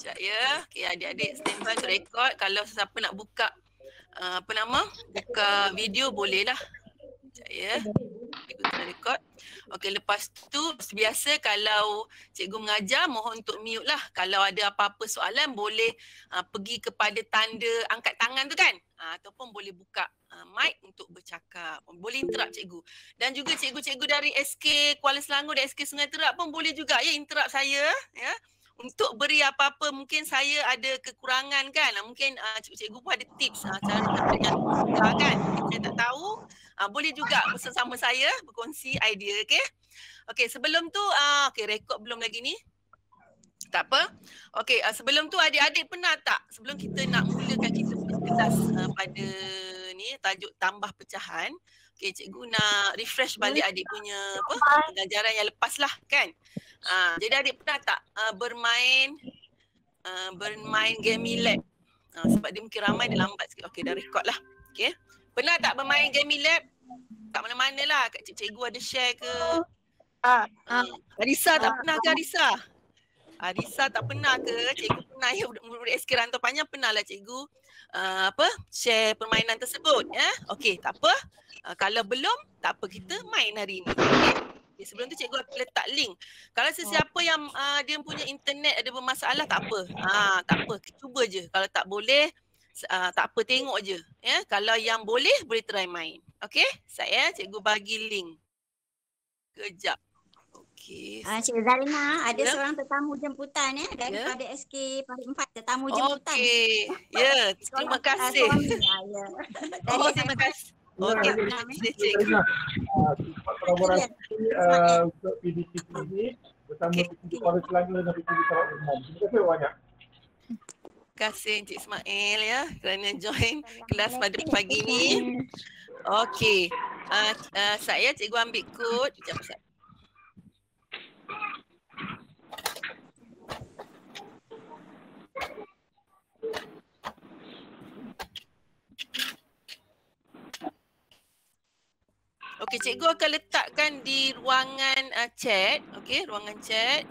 Sekejap ya. Okay, adik-adik standby untuk rekod. Kalau siapa nak buka buka video boleh lah. Sekejap ya. Cikgu tengah rekod. Okey, lepas tu biasa kalau cikgu mengajar mohon untuk mute lah. Kalau ada apa-apa soalan boleh pergi kepada tanda angkat tangan tu kan. Ataupun boleh buka mic untuk bercakap. Boleh interrupt cikgu. Dan juga cikgu-cikgu dari SK Kuala Selangor dan SK Sungai Terap pun boleh juga ya interrupt saya ya. Untuk beri apa-apa mungkin saya ada kekurangan kan. Mungkin cikgu-cikgu pun ada tips cara dengan mudah kan. Saya tak tahu. Boleh juga bersama saya berkongsi idea, okey? Okey, sebelum tu okey rekod belum lagi ni. Tak apa. Okey, sebelum tu adik-adik pernah tak sebelum kita nak mulakan kita punya kelas pada ni tajuk tambah pecahan. Okey, cikgu nak refresh balik adik punya pengajaran yang lepas lah kan. Jadi adik pernah tak bermain Gamey Lab? Sebab dia mungkin ramai dia lambat sikit. Okey, dah record lah. Okey. Pernah tak bermain Gamey Lab? Kat mana-mana lah. Kat cikgu ada share ke? Arisa tak pernah ke Arisa? Arisa tak pernah ke? Cikgu pernah ya, murid SK Rantau Panjang pernah lah cikgu share permainan tersebut ya. Okey, tak apa. Kalau belum, tak apa, kita main hari ni. Okay, sebelum tu cikgu akan letak link. Kalau sesiapa yang dia punya internet ada bermasalah tak apa. Tak apa, cuba je. Kalau tak boleh tak apa, tengok je ya. Kalau yang boleh try main. Okey, saya cikgu bagi link. Kejap. Okey. Cikgu Zarina, ada seorang tetamu jemputan ya daripada SK Parit 4, tetamu jemputan. Okey. Ya, terima kasih. Terima kasih. Okey, terima kasih cikgu. Kolaborasi untuk PDT ini bersama PDT Kuala Selangor dan PDT Sarawak Umum. Terima kasih banyak. Terima kasih Encik Ismail ya kerana join kelas pada pagi ni. Okey. Saya cikgu ambil kod. Sekejap Ustaz. Okey, cikgu akan letakkan di ruangan chat. Okey, ruangan chat.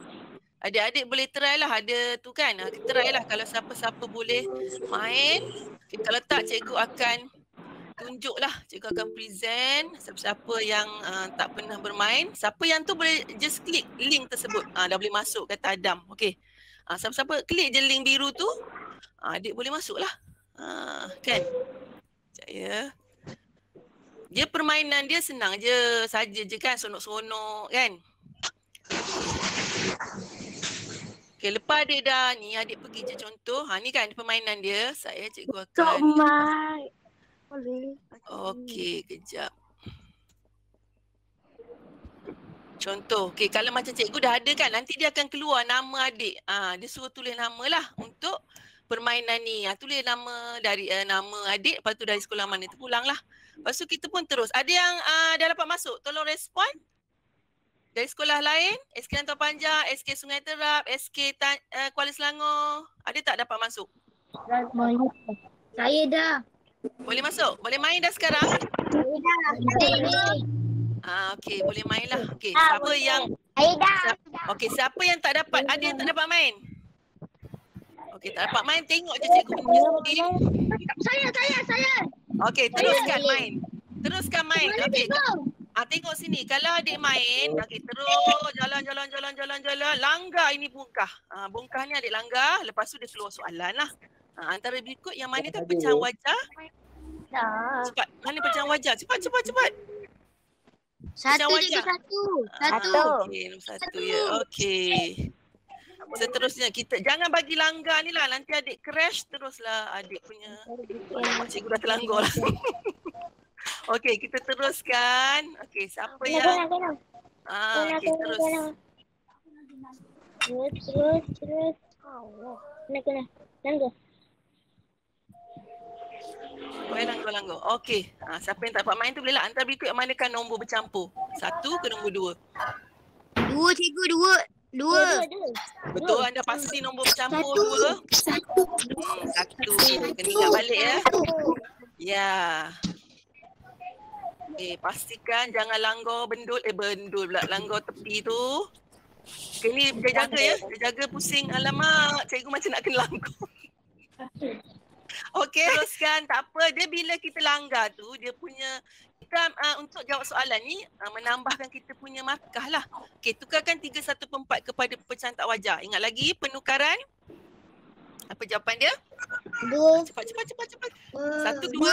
Adik-adik boleh try lah, ada tu kan. Kita try lah kalau siapa-siapa boleh main. Okay, kalau tak cikgu akan tunjuk lah. Cikgu akan present siapa-siapa yang tak pernah bermain. Siapa yang tu boleh just klik link tersebut. Dah boleh masuk kata Adam. Okey. Siapa-siapa klik je link biru tu. Adik boleh masuk lah. Kan? Sekejap ya. Dia permainan dia senang je. Saja je kan, sonok-sonok kan. Okay, lepas adik dah ni, adik pergi je contoh. Ni kan permainan dia. Saya cikgu akan. Boleh. Okey, kejap. Contoh, okay, kalau macam cikgu dah ada kan, nanti dia akan keluar nama adik. Dia suruh tulis nama lah untuk permainan ni. Tulis nama dari nama adik, lepas tu dari sekolah mana tu pulang lah. Lepas tu kita pun terus. Ada yang dah dapat masuk, tolong respon. Dari sekolah lain, SK Rantau Panjang, SK Sungai Terap, SK Kuala Selangor. Ada tak dapat masuk? Saya dah. Boleh masuk? Boleh main dah sekarang? Saya dah. Okey, boleh main lah. Okey, siapa yang okey, siapa yang tak dapat? Ada yang tak dapat main? Okey, tak dapat main, tengok je cikgu punya screen. Saya. Okey, teruskan main. Teruskan main. Okey. Tengok sini. Kalau adik main, okey, terus jalan. Langgar ini bongkah. Bongkah ni adik langgar. Lepas tu dia keluar soalan lah. Antara berikut yang mana tu pecahan wajah? Cepat. Mana pecahan wajah? Cepat. Satu. Okey, nombor satu ya. Okey. Seterusnya kita jangan bagi langgar ni lah. Nanti adik crash teruslah adik punya. Cikgu dah terlanggar lah. Okey, kita teruskan. Okey, siapa yang okey, terus. Terus. Allah. Langgar. Langgar. Okey. Siapa yang tak dapat main tu bolehlah hantar berikut yang manakan nombor bercampur. 1 ke nombor 2? 2 cikgu, 2. Betul, anda pasti nombor bercampur 2? 1. Kena ingat balik ya. Ya. Pastikan jangan langgar bendul pula, langgar tepi tu. Okay, ni dia jaga ya. Dia jaga pusing. Alamak, cikgu macam nak kena langgar. Okey, teruskan. Tak apa. Dia bila kita langgar tu, dia punya, kita untuk jawab soalan ni, menambahkan kita punya markah lah. Okey, tukarkan 3/1/4 kepada pecahan tak wajar. Ingat lagi penukaran? Apa jawapan dia? 2. Cepat. 1, 2. 2.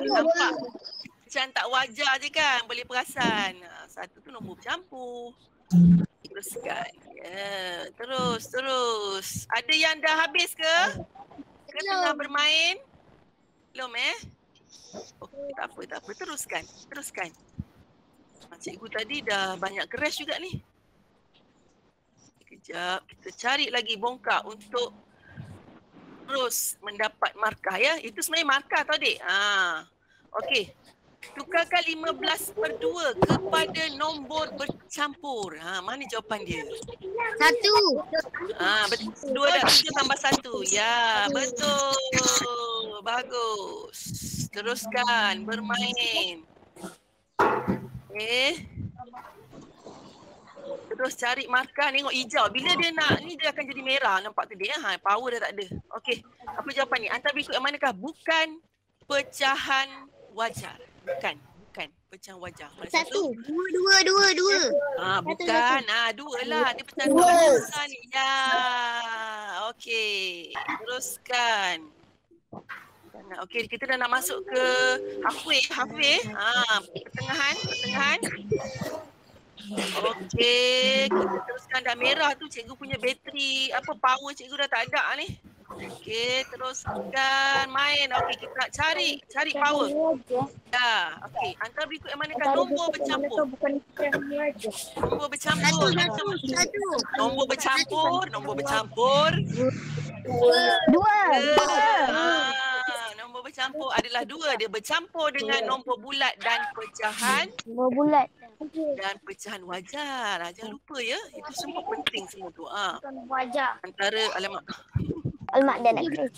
Nampak? Pecahan tak wajar je kan, boleh perasan. Satu tu nombor bercampur. Teruskan. Ya, terus. Ada yang dah habis ke? Ke tengah bermain? Belum Okey, tak apa. Teruskan. Cikgu tadi dah banyak crash juga ni. Sekejap, kita cari lagi bongkar untuk terus mendapat markah ya. Itu sebenarnya markah tau dik. Okey. Tukarkan 15/2 kepada nombor bercampur. Mana jawapan dia? 1. Betul. 2 dah. 7 tambah 1. Ya, betul. Bagus. Teruskan bermain. Terus cari markah, tengok hijau. Bila dia nak ni, dia akan jadi merah. Nampak tu dia? Power dah tak ada. Okey. Apa jawapan ni? Antara berikut yang manakah? Bukan pecahan wajar. Bukan pecahan wajar. 1. 2. Bukan. 2 lah. Dia pecahan wajar ni. Ya. Okey. Teruskan. Okey, kita dah nak masuk ke halfway. Pertengahan. Okey, kita teruskan. Dah merah tu cikgu punya bateri. Power cikgu dah tak ada ni. Okey, teruskan main. Okey, kita nak cari power. Ya, okey. Antara berikut yang manakah nombor bercampur? Nombor bercampur. Nombor bercampur. 2. Nombor bercampur adalah 2. Dia bercampur dengan nombor bulat dan pecahan. Nombor bulat. Dan pecahan wajar. Jangan lupa ya. Itu semua penting semua tu. Wajar. Antara alamak. Alamak dia nak kena.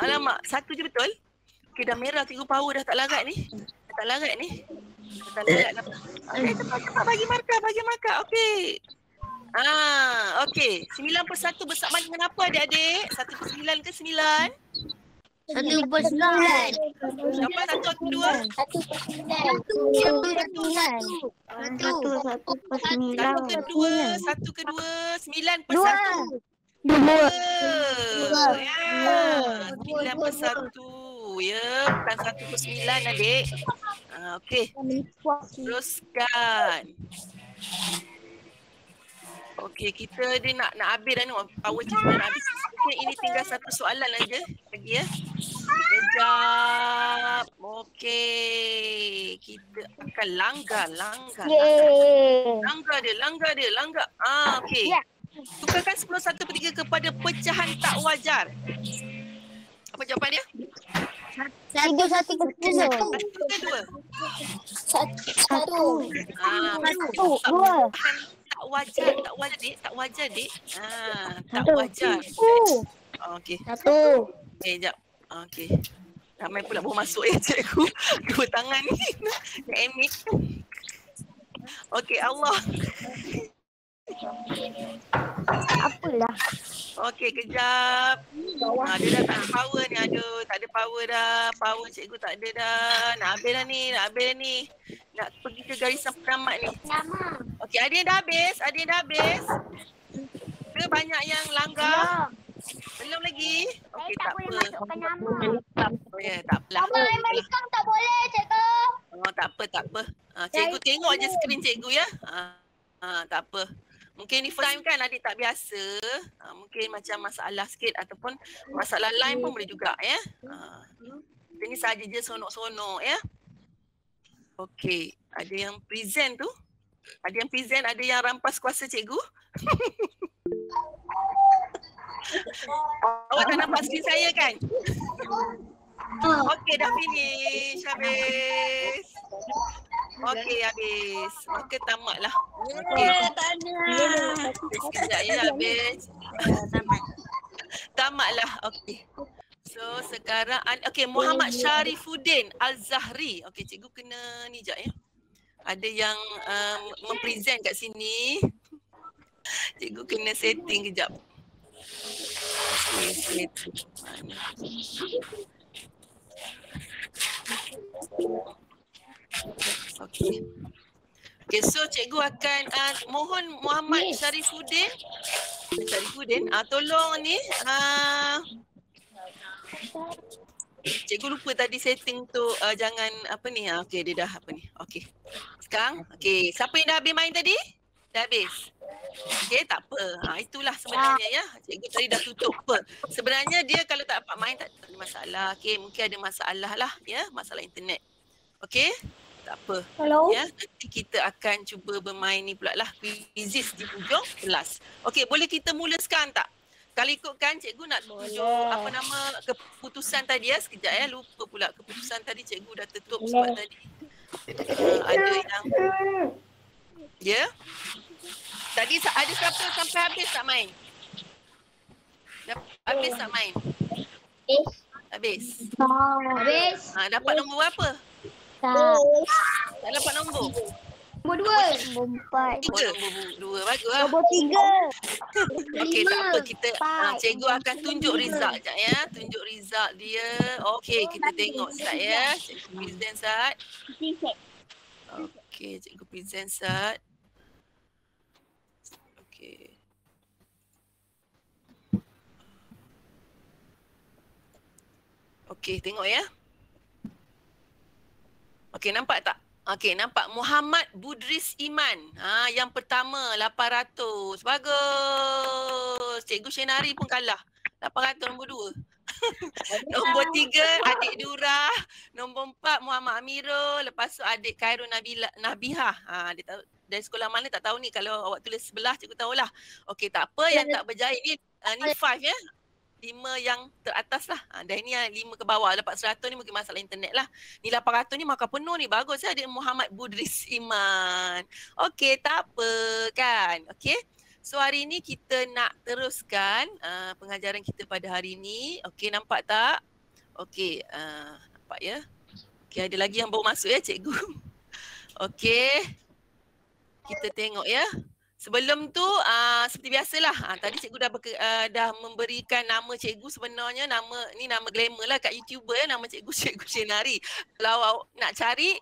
Alamak. Satu je betul? Okey, dah merah cikgu power dah tak larat ni. Dah tak larat dah. Cepat bagi markah. Okey. Okey. 9/1 bersama dengan apa adik-adik? 1/9 ke 9? 1/9. Apa 1 atau 2? 1 ke 2? 9/1. 2. 9/1. Ya, bukan 1/9 adik. Okey. Teruskan. Okey, kita dia nak habis dah ni. Power cikgu nak habis. Okey, ini tinggal satu soalan aja lagi ya. Sekejap. Okey, kita akan langgar. Langgar dia. Okey. Tukarkan 10/1/3 kepada pecahan tak wajar. Apa jawapan dia? 1 ke 10. 1 ke 2? 2. Tak wajar, Dik. Tak wajar. Okey. 1. Sekejap. Okey. Ramai pula baru masuk ya cikgu. 2 tangan ni. Nak emit. Okey, Allah. Apalah. Okey, kejap. Dia dah tak ada power ni. Aduh, tak ada power dah. Power cikgu tak ada dah. Nak habis dah ni. Nak pergi ke garisan penamat ni. Okey, ada yang dah habis? Ke banyak yang langgar? Belum lagi? Okey, tak apa. Oh ya, tak apalah. Sekarang tak boleh, cikgu. Tak apa. Cikgu tengok je skrin cikgu ya. Tak apa. Mungkin ni first time kan adik tak biasa. Mungkin macam masalah sikit ataupun masalah line pun boleh juga ya. Ini saja je sonok-sonok ya. Okey, ada yang present tu. Ada yang rampas kuasa cikgu. Awak tak nampak skrin saya kan? Okey, dah finish. Habis. Okey, habis. Maka tamatlah. Okey. Sekejap ya, habis. Tamatlah. Okey. So, sekarang, okey, Muhammad Syarifuddin Al-Zahri. Okey, cikgu kena ni jap ya. Ada yang mempresent kat sini. Cikgu kena setting kejap. Mana? Okey. Okay, so cikgu akan mohon Muhammad Syarifuddin tolong ni cikgu lupa tadi setting tu jangan apa ni. Okey, dia dah apa ni. Okey. Sekarang okey, siapa yang dah habis main tadi? Dah habis. Okey, tak apa. Itulah sebenarnya ya. Cikgu tadi dah tutup apa. Sebenarnya dia kalau tak dapat main tak ada masalah. Okey, mungkin ada masalah lah ya, masalah internet. Okey? Tak apa. Hello. Ya, nanti kita akan cuba bermain ni pula lah. Quizzes di hujung kelas. Okey, boleh kita mula sekarang tak? Kalau ikutkan cikgu nak tunjuk apa nama keputusan tadi ya. Sekejap ya, lupa pula keputusan tadi cikgu dah tutup sebab tadi ada yang ya. Tadi ada siapa sampai habis tak main? Habis tak main? Habis. Habis. Dapat nombor berapa? Tak dapat nombor. Nombor 2. Nombor 4. Nombor 2. Bagus lah. Nombor 3. Okey, tak apa. Kita cikgu akan tunjuk result sekejap ya. Tunjuk result dia. Okey, kita tengok sekejap ya. Cikgu present Sat. Okey, cikgu present Sat. Okey. Okey, tengok ya. Okey, nampak tak? Okey, nampak Muhammad Budris Iman. Yang pertama 800. Bagus. Cikgu Syenari pun kalah. 800 nombor 2. Nombor 3 adik Dura. Nombor 4 Muhammad Amirul. Lepas tu adik Khairul Nabihah. Dia tahu dari sekolah mana tak tahu ni. Kalau awak tulis sebelah cikgu tahulah. Okey, tak apa yang tak berjaya ni 5 ya. 5 yang teratas lah. Dan ini yang 5 ke bawah. Dapat 100 ni mungkin masalah internet lah. Ni 800 ni makan penuh ni. Bagus ya. Ada Muhammad Budris Iman. Okey, tak apa kan. Okey. So hari ni kita nak teruskan pengajaran kita pada hari ni. Okey, nampak tak? Okey, nampak ya. Okey, ada lagi yang baru masuk ya cikgu. Okey. Kita tengok ya. Sebelum tu seperti biasalah tadi cikgu dah memberikan nama cikgu sebenarnya nama glamour lah kat YouTuber ya, nama cikgu Syenari. Kalau nak cari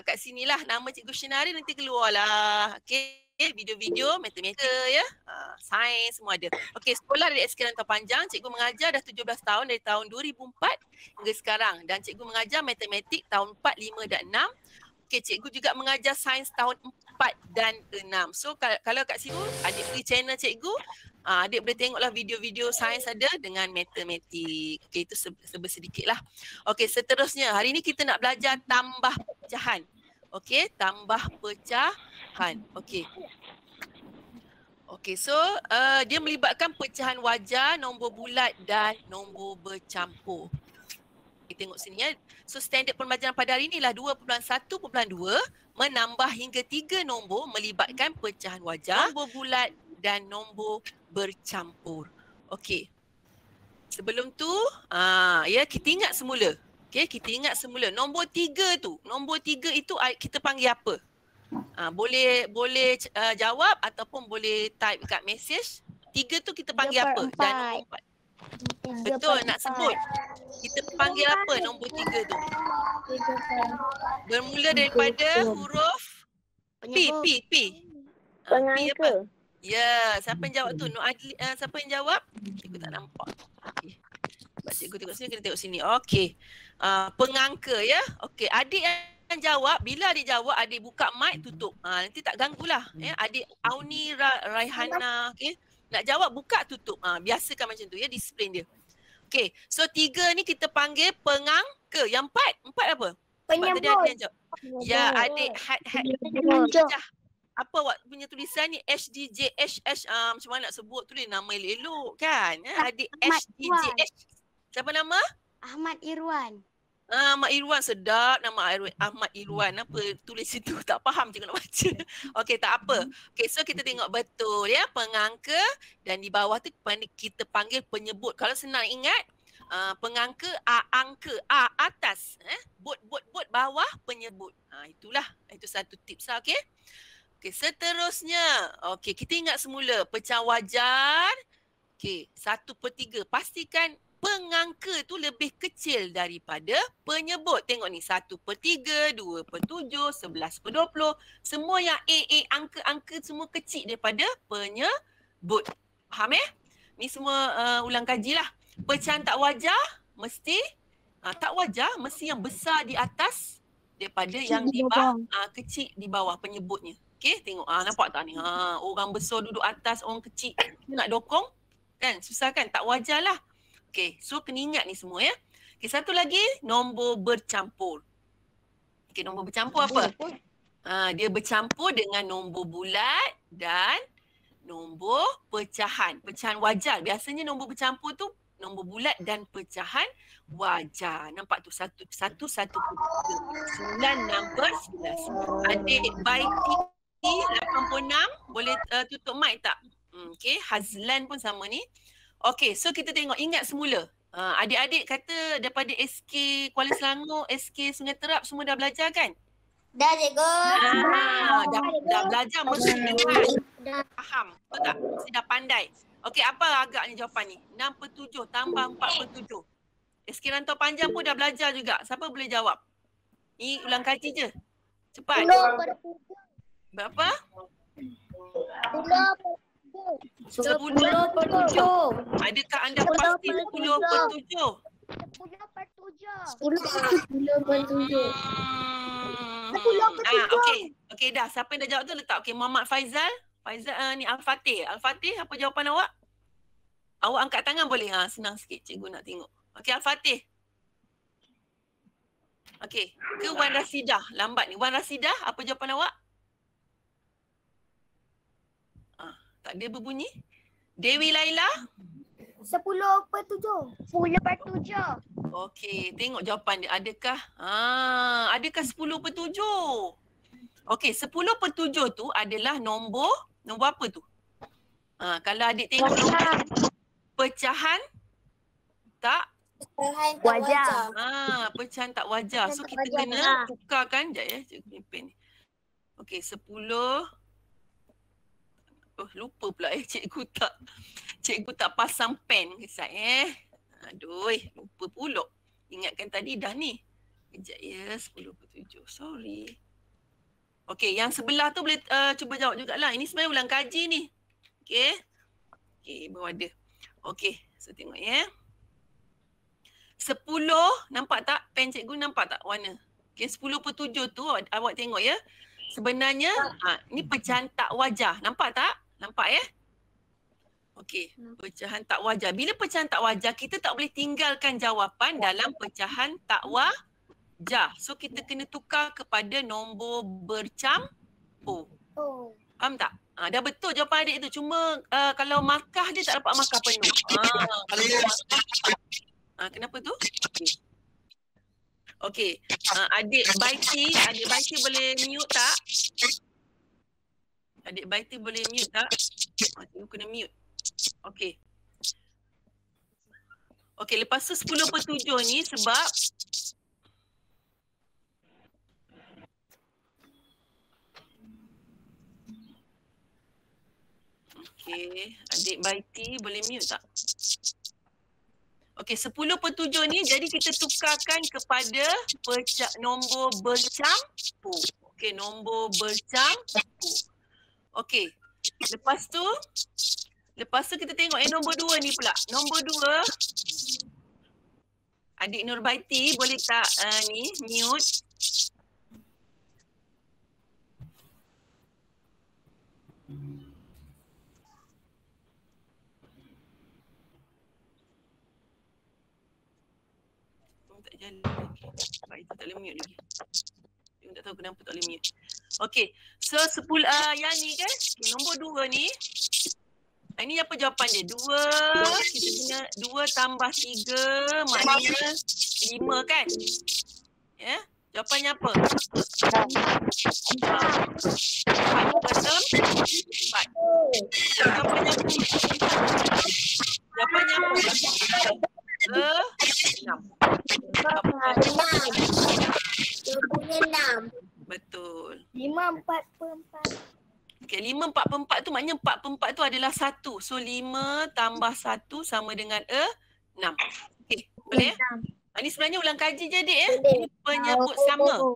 kat sinilah nama cikgu Syenari nanti keluarlah. Okey, video-video matematika ya. Sains semua ada. Okey, sekolah dari SK Rantau Panjang cikgu mengajar dah 17 tahun dari tahun 2004 hingga sekarang dan cikgu mengajar matematik tahun 4, 5 dan 6. Okey, cikgu juga mengajar sains tahun 4 dan 6. So kalau kat situ adik beri channel cikgu, adik boleh tengoklah video-video sains ada dengan matematik. Okey, itu sedikit lah. Okey, seterusnya hari ni kita nak belajar tambah pecahan. Okey, tambah pecahan. Okey. Okey, so dia melibatkan pecahan wajar, nombor bulat dan nombor bercampur. Kita tengok sini ya. So standard pembelajaran pada hari inilah 2.1.2 menambah hingga 3 nombor melibatkan pecahan wajar, nombor bulat dan nombor bercampur. Okey. Sebelum tu ya kita ingat semula. Okey, kita ingat semula nombor 3 tu. Nombor 3 itu kita panggil apa? Boleh jawab ataupun boleh type kat message. 3 tu kita panggil apa? Dan nombor 4. Betul, nak sebut. Kita panggil apa nombor 3 tu? Bermula daripada huruf P. Pengangka. Ya, siapa yang jawab tu? Siapa yang jawab? Cikgu tak nampak. Okey. Sebab cikgu tengok sini, kena tengok sini. Okey. Pengangka ya. Okey, adik yang jawab, bila adik jawab, adik buka mic, tutup. Nanti tak ganggulah. Ya. Adik Auni Raihana, okey. Nak jawab, buka, tutup. Biasakan macam tu ya, disiplin dia. Okey, so 3 ni kita panggil pengangka. Yang 4 apa? Penyebut. Tadi ada yang jawab. Ya, adik Hajah. Apa awak punya tulisan ni? HDJHH. Macam mana nak sebut tu dia nama elok-elok kan? Adik HDJH. Siapa nama? Ahmad Irwan. Ahmad Irwan, sedap nama Ahmad Irwan. Apa tulis situ tak faham cikgu nak baca. Okey, tak apa. Okey, so kita tengok betul ya, pengangka dan di bawah tu kita panggil penyebut. Kalau senang ingat, pengangka, A angka, A atas, bot bawah penyebut. Itulah, itu satu tips lah, okey. Okey, seterusnya. Okey, kita ingat semula pecah wajar. Okey, 1/3. Pastikan pengangka tu lebih kecil daripada penyebut. Tengok ni, 1/3, 2/7, 11/20. Semua yang angka-angka semua kecil daripada penyebut. Faham Ni semua ulang kaji lah. Pecahan tak wajar mesti tak wajar mesti yang besar di atas daripada kecil yang di bawah, kecil di bawah penyebutnya. Okey, tengok nampak tak ni? Orang besar duduk atas, orang kecil nak dokong kan? Susah kan? Tak wajar lah. Okey, so kena ingat ni semua Okey, satu lagi nombor bercampur. Okey, nombor bercampur apa? Dia bercampur dengan nombor bulat dan nombor pecahan. Pecahan wajar. Biasanya nombor bercampur tu nombor bulat dan pecahan wajar. Nampak tu? 1, 9, 11. Adik Baiti 86. Boleh tutup mic tak? Okey, Hazlan pun sama ni. Okey, so kita tengok, ingat semula. Adik-adik kata daripada SK Kuala Selangor, SK Sungai Terap semua dah belajar kan? Dah, cikgu. Dah belajar, mesti ingat. Faham, betul tak? Mesti dah pandai. Okey, apa agaknya jawapan ni? 6/7 tambah 4/7. SK Rantau Panjang pun dah belajar juga. Siapa boleh jawab? Ni ulang kaji je. Cepat. 10/7. Berapa? 10/7. Adakah anda pasti 10/7? 10/7. Okey dah. Siapa yang dah jawab tu letak. Okey, Muhammad Faizal. Ni Al-Fatih. Al-Fatih, apa jawapan awak? Awak angkat tangan boleh? Senang sikit cikgu nak tengok. Okey, Al-Fatih. Okey, ke Wan Rasidah? Lambat ni. Wan Rasidah, apa jawapan awak? Tak ada berbunyi. Dewi Laila? 10/7. 10/7. Okey, tengok jawapan dia. Adakah 10/7? Okey, 10/7 tu adalah nombor apa tu? Kalau adik tengok pecahan tak wajar. Pecahan tak wajar. So kita kena tukarkan. Sekejap cikgu pimpin ni. Okey, 10. Lupa pula cikgu tak pasang pen kesat Aduh, lupa pula. Ingatkan tadi dah ni. Kejap 10/7. Sorry. Okey, yang sebelah tu boleh cuba jawab jugalah. Ini sebenarnya ulang kaji ni. Okey. Okey, baru ada. Okey, so tengok 10, nampak tak? Pen cikgu nampak tak warna? Okey, 10/7 tu awak tengok Sebenarnya ni pecahan tak wajar. Nampak tak? Nampak Okey, pecahan tak wajar. Bila pecahan tak wajar, kita tak boleh tinggalkan jawapan dalam pecahan tak wajar. So kita kena tukar kepada nombor bercampur. Faham tak? Dah betul jawapan adik tu. Cuma kalau markah dia tak dapat markah penuh. Kalau dia markah. Kenapa tu? Okey. Adik Baiti boleh mute tak? Adik Baiti boleh mute tak? Cikgu kena mute. Okey. Okey, lepas tu 10/7 ni sebab okey, adik Baiti boleh mute tak? Okey, 10/7 ni jadi kita tukarkan kepada nombor bercampur. Okey, nombor bercampur. Okey. Lepas tu kita tengok nombor 2 ni pula. Nombor 2. Adik Nurbaiti boleh tak ni mute? Tak jalan lagi. Baik, tak boleh mute lagi. Dia tak tahu kenapa tak boleh mute. Okey. So 10 yang ni kan? Okay, nombor 2 ni. Ini apa jawapan dia? 2. Kita punya 2 tambah 3 maknanya 5 kan? Ya? Jawapannya apa? 4 betul? 4. Jawapannya apa? Jawapannya apa? Okey, 5/4 tu maknanya 4/4 tu adalah 1. So 5 tambah 1 sama dengan 6. Okey, boleh? Ini sebenarnya ulang kaji je adik ya. Ini penyebut sama.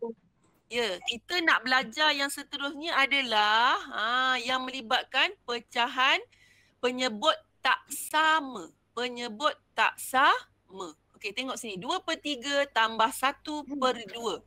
Ya, kita nak belajar yang seterusnya adalah yang melibatkan pecahan penyebut tak sama. Penyebut tak sama. Okey, tengok sini. 2/3 tambah 1/2.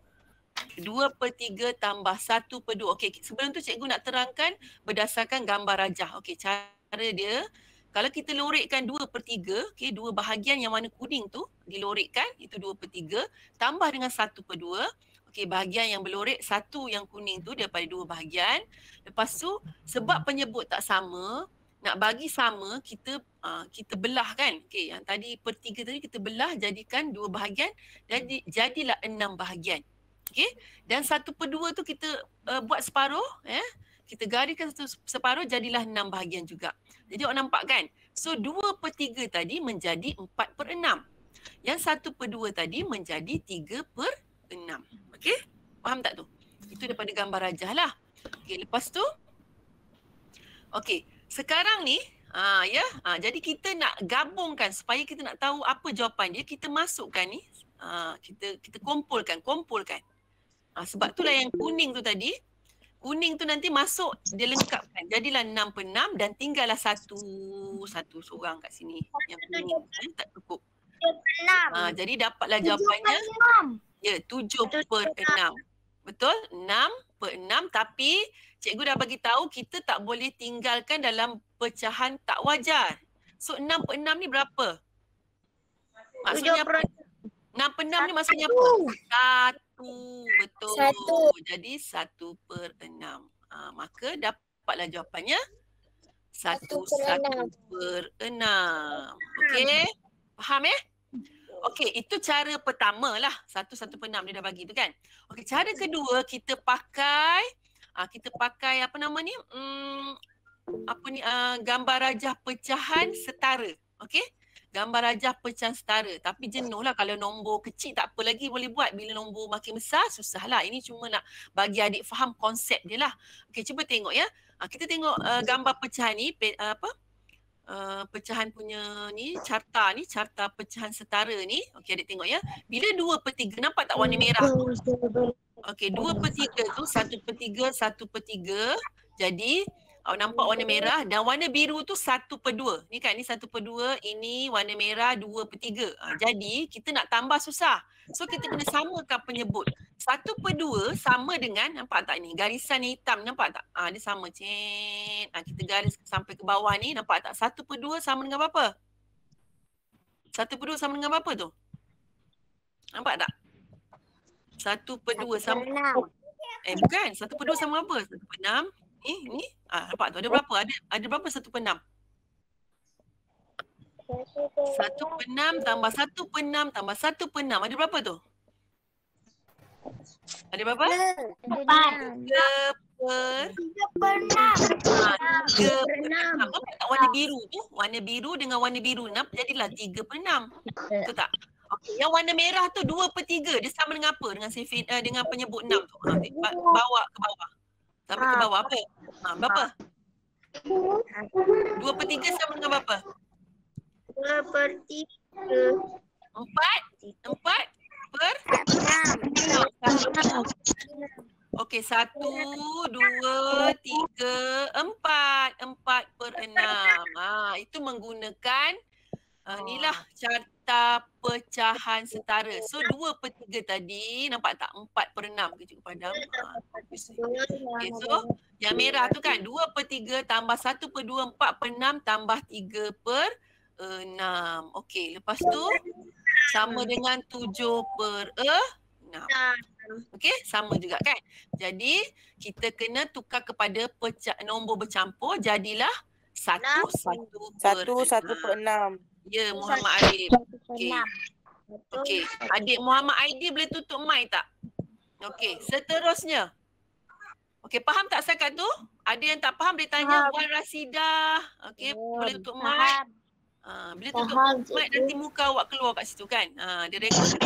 2/3 tambah 1/2. Okey, sebelum tu cikgu nak terangkan berdasarkan gambar rajah. Okey, cara dia, kalau kita lorikkan 2/3, okey, dua bahagian yang warna kuning tu dilorikkan, itu 2/3, tambah dengan 1/2. Okey, bahagian yang berlorek satu yang kuning tu daripada dua bahagian. Lepas tu, sebab penyebut tak sama, nak bagi sama, kita belah kan. Okey, yang tadi per 3 tadi kita belah jadikan dua bahagian, jadilah 6 bahagian. Okey, dan 1/2 tu kita buat separuh, kita gariskan separuh jadilah 6 bahagian juga. Jadi awak nampak kan? So 2/3 tadi menjadi 4/6. Yang 1/2 tadi menjadi 3/6. Okey? Faham tak tu? Itu daripada gambar rajah lah. Okey, lepas tu okey, sekarang ni jadi kita nak gabungkan supaya kita nak tahu apa jawapan dia, kita masukkan ni, kita kumpulkan. Sebab itulah yang kuning tu tadi, kuning tu nanti masuk, dia lengkapkan. Jadilah 6/6 dan tinggallah satu seorang kat sini. Yang kuning tak cukup. Jadi dapatlah jawapannya. Ya, 7/6. Betul? 6/6, tapi cikgu dah bagi tahu kita tak boleh tinggalkan dalam pecahan tak wajar. So 6/6 ni berapa? Maksudnya apa? 6/6 ni maksudnya apa? 1. Betul. 1. Jadi 1/6. Maka dapatlah jawapannya 1/6. Okey? Faham Okey, itu cara pertama lah. 1/6 dia dah bagi tu kan. Okey, cara kedua kita pakai apa nama ni? Gambar rajah pecahan setara. Okey? Gambar rajah pecahan setara. Tapi jenuh lah kalau nombor kecil tak apa lagi boleh buat. Bila nombor makin besar susah lah. Ini cuma nak bagi adik faham konsep dia lah. Okey, cuba tengok ya. Kita tengok gambar pecahan ni, pecahan punya ni, carta pecahan setara ni. Okey, adik tengok ya. Bila 2/3, nampak tak warna merah? Okey, 2/3 tu 1/3, 1/3. Jadi, awak nampak warna merah dan warna biru tu 1/2. Ni kan, ni 1/2, ini warna merah 2/3. Jadi, kita nak tambah susah. So, kita kena samakan penyebut. 1/2 sama dengan, nampak tak ni? Garisan hitam, nampak tak? Dia sama. Kita garis sampai ke bawah ni, nampak tak? 1/2 sama dengan berapa? 1/2 sama dengan berapa tu? Nampak tak? 1/2 sama. Bukan. 1/2 sama apa? 1/6. Ni. Nampak tu? Ada berapa? Ada berapa 1/6? 1/6 tambah 1/6 tambah 1/6. Ada berapa tu? Ada berapa? 3/6. Nampak tak warna biru tu? Warna biru dengan warna biru 6 jadilah 3/6. Betul tak? Okey, yang warna merah tu 2/3. Dia sama dengan apa? Dengan penyebut 6 tu. Bawa ke bawah. Sampai ke bawah apa? Berapa? 2/3 sama dengan berapa? 2/3. 4/6. Okey, 1, 2, 3, 4. 4/6. Itu menggunakan inilah carta pecahan setara. So 2/3 tadi, nampak tak? 4/6 ke cikgu padam? Okay, so yang merah tu kan 2/3 tambah 1/2, 4/6 tambah 3/6. Okey, lepas tu sama dengan 7/6. Okey, sama juga kan? Jadi kita kena tukar kepada nombor bercampur, jadilah 1/6. Ya, Muhammad Arif. Okey, adik Muhammad Aidil boleh tutup mic tak? Okey, seterusnya. Okey, faham tak setakat tu? Ada yang tak faham boleh tanya Wan Rasidah. Okey, boleh tutup mic. Bila tutup mic nanti muka awak keluar kat situ kan. Dia rekod.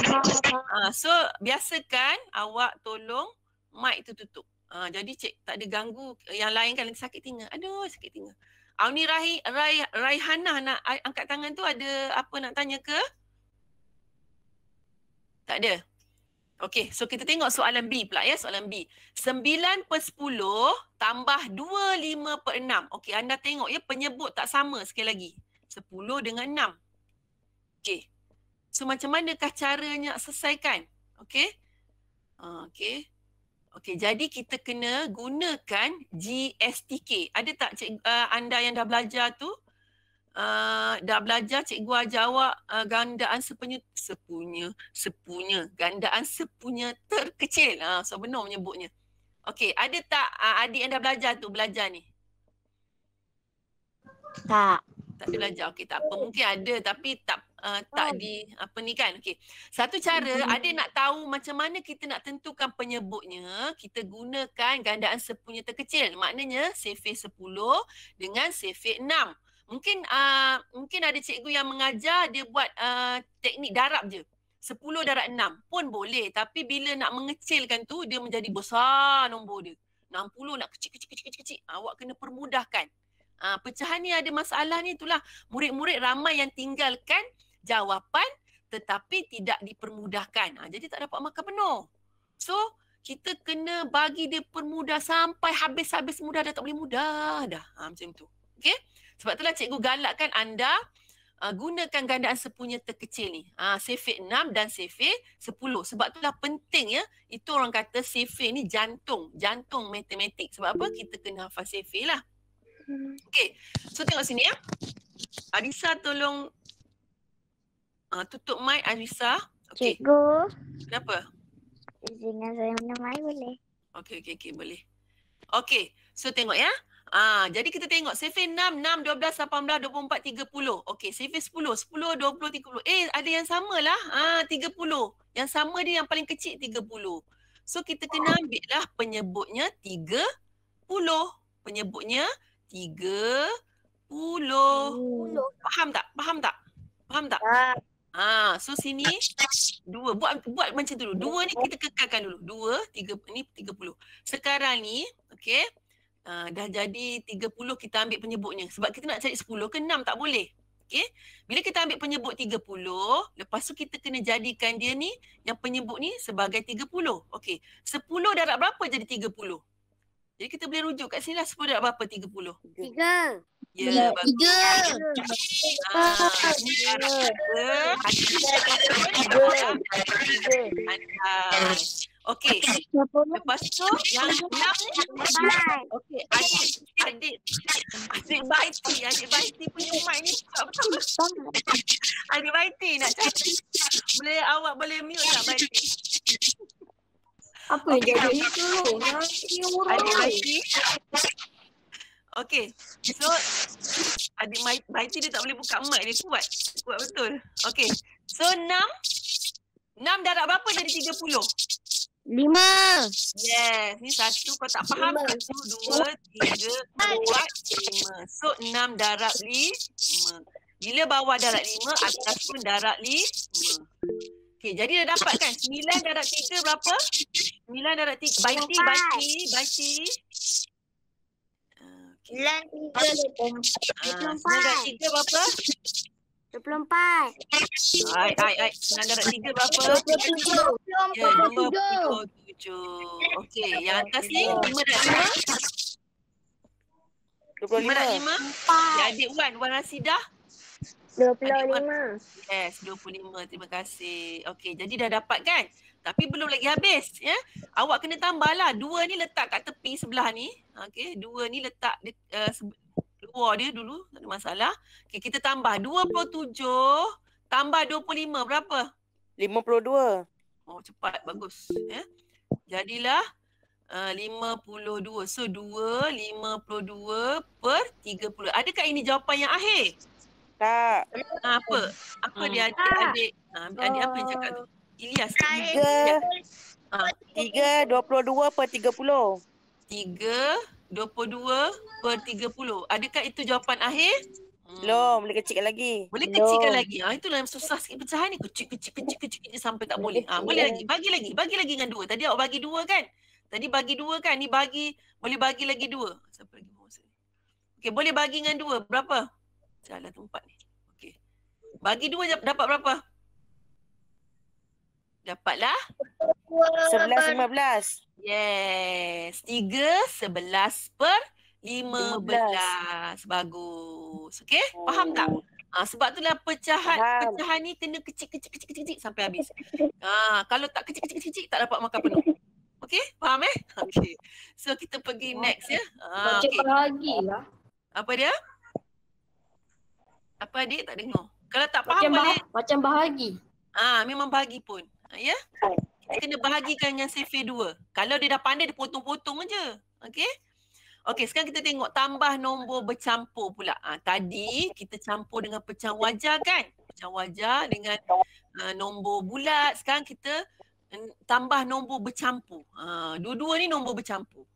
So biasakan awak tolong mic tu tutup. Jadi tak ada ganggu yang lain kan nanti sakit telinga. Aduh, sakit telinga. Ni Raihanah nak angkat tangan tu, ada apa nak tanya ke? Tak ada. Okey, so kita tengok soalan B pula ya, soalan B. 9/10 tambah 25/6. Okey, anda tengok ya, penyebut tak sama sekali lagi. 10 dengan 6. Okey. So macam manakah caranya selesaikan? Okey. Okey. Okey, jadi kita kena gunakan GSTK. Ada tak anda yang dah belajar tu? Dah belajar, cikgu ajar awak gandaan gandaan sepunya terkecil. So benar menyebutnya. Okey, ada tak adik yang dah belajar tu, belajar ni? Tak. Tak ada belajar. Okey, tak apa. Mungkin ada tapi tak di apa ni kan. Okey. Satu cara adik nak tahu macam mana kita nak tentukan penyebutnya, kita gunakan gandaan sepunya terkecil. Maknanya sefir 10 dengan sefir 6. Mungkin ada cikgu yang mengajar dia buat teknik darab je. 10 darab 6 pun boleh, tapi bila nak mengecilkan tu dia menjadi besar nombor dia. 60 nak kecil. Awak kena permudahkan. Pecahan ni ada masalah ni, itulah murid-murid ramai yang tinggalkan jawapan tetapi tidak dipermudahkan. Jadi tak dapat markah penuh. So kita kena bagi dia permudah sampai habis-habis mudah dah, tak boleh mudah dah. Macam tu. Okey? Sebab itulah cikgu galakkan anda gunakan gandaan sepunya terkecil ni. Sefir 6 dan sefir 10. Sebab itulah penting ya. Itu orang kata sefir ni jantung matematik. Sebab apa? Kita kena hafal sefir lah. Okey. So tengok sini ya. Arisa tolong tutup mic Arisa. Okey. Cikgu, Kenapa? izinkan saya minum air boleh? Okey, boleh. Okey. So tengok ya. Jadi kita tengok sefir 6, 12, 18, 24, 30. Okey, sefir 10, 10, 20, 30. Ada yang samalah. 30. Yang sama dia yang paling kecil 30. So kita kena ambil lah penyebutnya 30. Penyebutnya 30. Faham tak? So sini 2. Buat macam tu dulu. 2 ni kita kekalkan dulu. 2, 3, ni 30. Sekarang ni, okey. Dah jadi 30, kita ambil penyebutnya. Sebab kita nak cari 10 ke 6 tak boleh. Okey. Bila kita ambil penyebut 30, lepas tu kita kena jadikan dia ni, yang penyebut ni sebagai 30. Okey. 10 darab berapa jadi 30? Jadi kita boleh rujuk kat sini lah, 10 darab berapa 30? 3. Ya, bagus. 3. Okey. Lepas tu yang 6 ni. Okey, adik Baiti punya mic ni betul. Adik Baiti nak cakap. Awak boleh mute tak Baiti? Apa yang jadi itu? Adik Baiti. Okey. So adik Baiti dia tak boleh buka mic dia, kuat betul. Okey. So 6 darab berapa jadi 30? 5. Yes, ni 1 kau tak faham. 1, 2, 3, 4, 5. So 6 darab 5. Bila bawah darab 5, atas pun darab 5. Okey, jadi dah dapat kan? 9 darab 3 berapa? 9 darab 3. Baiti. 9 darab 3 berapa? 24. Ai. 9 darab 3 berapa? 27. Ya, 27. Okey, yang atas ni 5 darab 5. 5 darab 5. Ya, adik Wan Rasidah. 25. Yes, 25. Terima kasih. Okey, jadi dah dapat kan? Tapi belum lagi habis. Ya? Awak kena tambahlah. 2 ni letak kat tepi sebelah ni. Okey, 2 ni letak luar dia dulu. Tak ada masalah. Okey, kita tambah. 27 tambah 25. Berapa? 52. Oh, cepat. Bagus. Ya? Jadilah 52. So, 2, 52 per 30. Adakah ini jawapan yang akhir? Tak. Apa? Apa dia adik-adik? Adik apa yang cakap tu? Ilyas. 3, 22 per 30. 3, 22 per 30. Adakah itu jawapan akhir? Belum, boleh kecilkan lagi. Boleh kecilkan lagi. Itulah yang susah sikit pecahan ni. Kecil sampai tak boleh. Boleh lagi. Bagi lagi dengan 2. Tadi awak bagi 2 kan? Tadi bagi 2 kan? Ni boleh bagi lagi 2. Siapa lagi mahu saya? Okey, boleh bagi dengan 2. Berapa? Salah tempat ni. Okey. Bagi 2 dapat berapa? Dapatlah 11, 15. yes. 3, 11 per 15. Bagus. Okey? Faham tak? Sebab itulah Faham. pecahan ni kena kecil sampai habis. Kalau tak kecil tak dapat makan penuh. Okey? Faham Okey. So kita pergi next ya. Macam Okey. bahagi lah. Apa dia? Apa adik tak dengar? Kalau tak faham boleh. Macam bahagi. Memang bahagi pun. Ya? Kita kena bahagikan dengan survey 2. Kalau dia dah pandai dia potong-potong je. Okey? Okey, sekarang kita tengok tambah nombor bercampur pula. Tadi kita campur dengan pecahan wajar kan? Pecahan wajar dengan nombor bulat. Sekarang kita tambah nombor bercampur. Dua-dua ni nombor bercampur.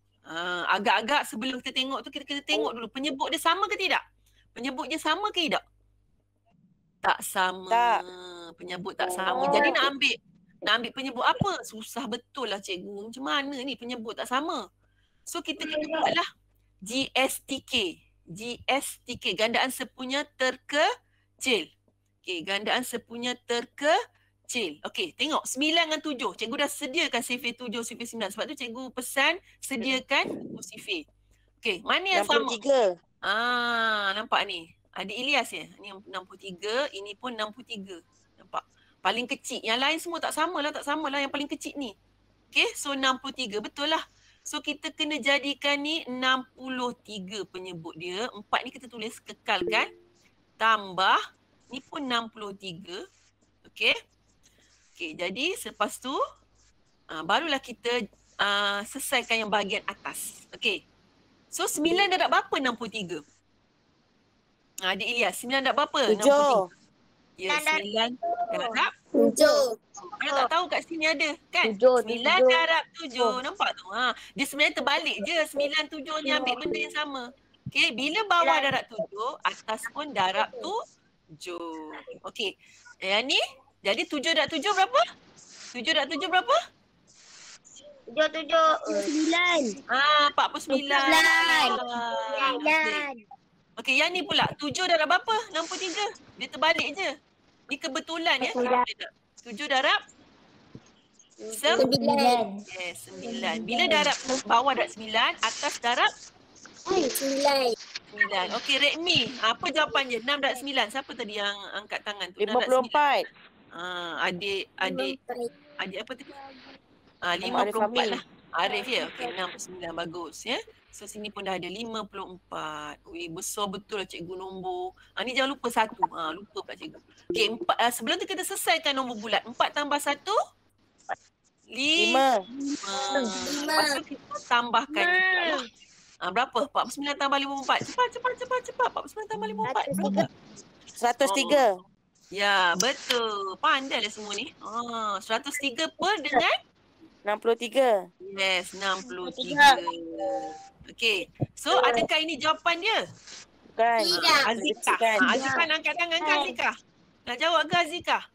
Agak-agak sebelum kita tengok tu kita kena tengok dulu penyebut dia sama ke tidak? Penyebut dia sama ke tidak? Tak sama. Tak. Penyebut tak sama. Jadi nak ambil penyebut apa? Susah betul lah cikgu. Macam mana ni penyebut tak sama? So kita kena buatlah GSTK. GSTK, gandaan sepunya terkecil. Okey, gandaan sepunya terkecil. Okey, tengok 9 dengan 7. Cikgu dah sediakan survey 7, survey 9. Sebab tu cikgu pesan sediakan survey. Okey, mana yang sama? 63. Nampak ni. Adik Ilyas ya? Ni 63, ini pun 63. Nampak? Paling kecil. Yang lain semua tak samalah, Yang paling kecil ni. Okey, so 63. Betul lah. So kita kena jadikan ni 63 penyebut dia. 4 ni kita tulis kekalkan. Tambah. Ni pun 63. Okey. Okey, jadi selepas tu barulah kita selesaikan yang bahagian atas. Okey. So 9 darab berapa 63? Adik Ilyas, 9 darab berapa? 7. 63. Ya, 9 darab 7. Mana tak tahu kat sini ada kan? 7, 9 darab 7. Nampak tu? Dia sebenarnya terbalik je. 9, 7 ni ambil benda yang sama. Okey, bila bawah darab 7, atas pun darab 7. Okey. Yang ni, jadi 7 darab 7 berapa? 7 darab 7 berapa? 9. 49. Okey, yang ni pula 7 darab berapa? 63. Dia terbalik je. Ni kebetulan ya. 7 darab 9. Yes, 9. Bila darab bawah darab 9, atas darab 9. Okey, Redmi. Apa jawapan dia? 6 darab 9. Siapa tadi yang angkat tangan tu? 54. Adik apa tu? 54 lah. Arif ya? Okey, 6 per 9. Bagus ya. So sini pun dah ada 54. Ui, besar betul lah cikgu nombor. Ni jangan lupa 1. Lupa pula cikgu. Okey, sebelum tu kita selesaikan nombor bulat. 4 tambah 1? 5. Lepas tu kita tambahkan juga lah. Berapa? 49 tambah 54. Cepat. 49 tambah 54. Berapa? 103. Ya, betul. Pandai lah semua ni. 103 per dengan? 63. Yes, 63. Okey. So, adakah ini jawapan dia? Bukan. Tidak. Azikah. Azikah nak angkat tangan ke Azikah? Nak jawab ke Azikah?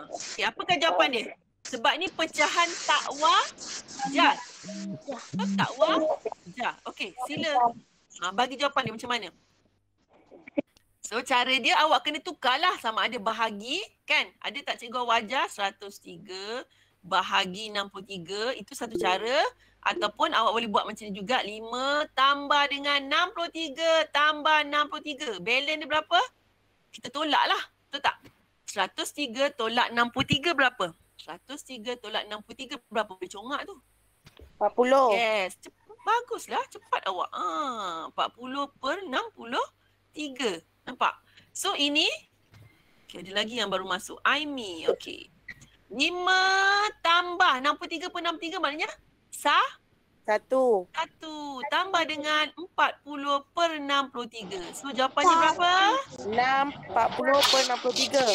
Okay, apakah jawapan dia? Sebab ni pecahan tak wajar. Tak wajar. Okey, sila bagi jawapan dia macam mana? So, cara dia awak kena tukarlah sama ada bahagi, kan? Ada tak cikgu wajar 103 bahagi 63, itu satu cara. Ataupun awak boleh buat macam ni juga, 5 tambah dengan 63 tambah 63. Balance dia berapa? Kita tolak lah, betul tak? 103 tolak 63 berapa? 103 tolak 63 berapa? Boleh congak tu. 40. Yes, baguslah, cepat awak. 40 per 63. Nampak? So ini, okay, ada lagi yang baru masuk. Aimi, okey. 5 tambah 63 per 63 maknanya? 1. 1 tambah dengan 40 per 63. So jawapannya berapa? 6, 40 per 63.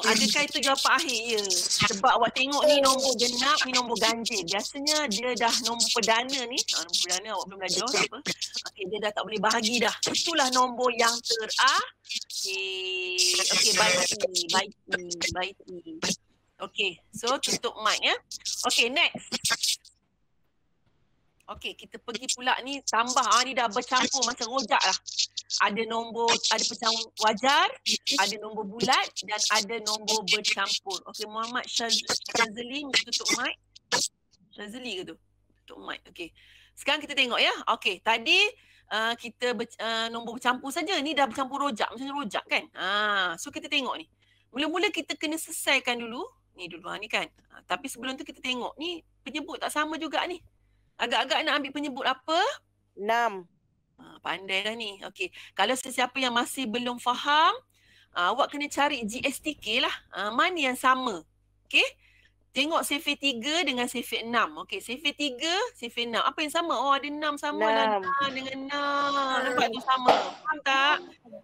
Adakah itu jawapan akhir? Ya. Sebab awak tengok ni nombor genap, ni nombor ganjil. Biasanya dia dah nombor perdana ni. Nombor perdana awak belum belajar apa. Okey, dia dah tak boleh bahagi dah. Itulah nombor yang terakhir. Okey, baiki. Okey, so tutup mic ya. Okey, next. Okey, kita pergi pula ni tambah. Ni dah bercampur macam rojak lah. Ada pecahan wajar, ada nombor bulat dan ada nombor bercampur. Okey, Muhammad Syazali tutup mic. Syazali ke tu? Tutup mic. Okey. Sekarang kita tengok ya. Okey, tadi kita nombor bercampur saja. Ni dah bercampur rojak, macam rojak kan? So kita tengok ni. Mula-mula kita kena selesaikan dulu. Ni dulu ni kan. Tapi sebelum tu kita tengok ni penyebut tak sama juga ni. Agak-agak nak ambil penyebut apa? 6. Pandai dah ni. Okey. Kalau sesiapa yang masih belum faham, awak kena cari GSTK lah. Mana yang sama. Okey. Tengok survey 3 dengan survey 6. Okey, survey 3, survey 6. Apa yang sama? Oh, ada 6 sama lah dengan 6. Nampak tu sama. Faham tak?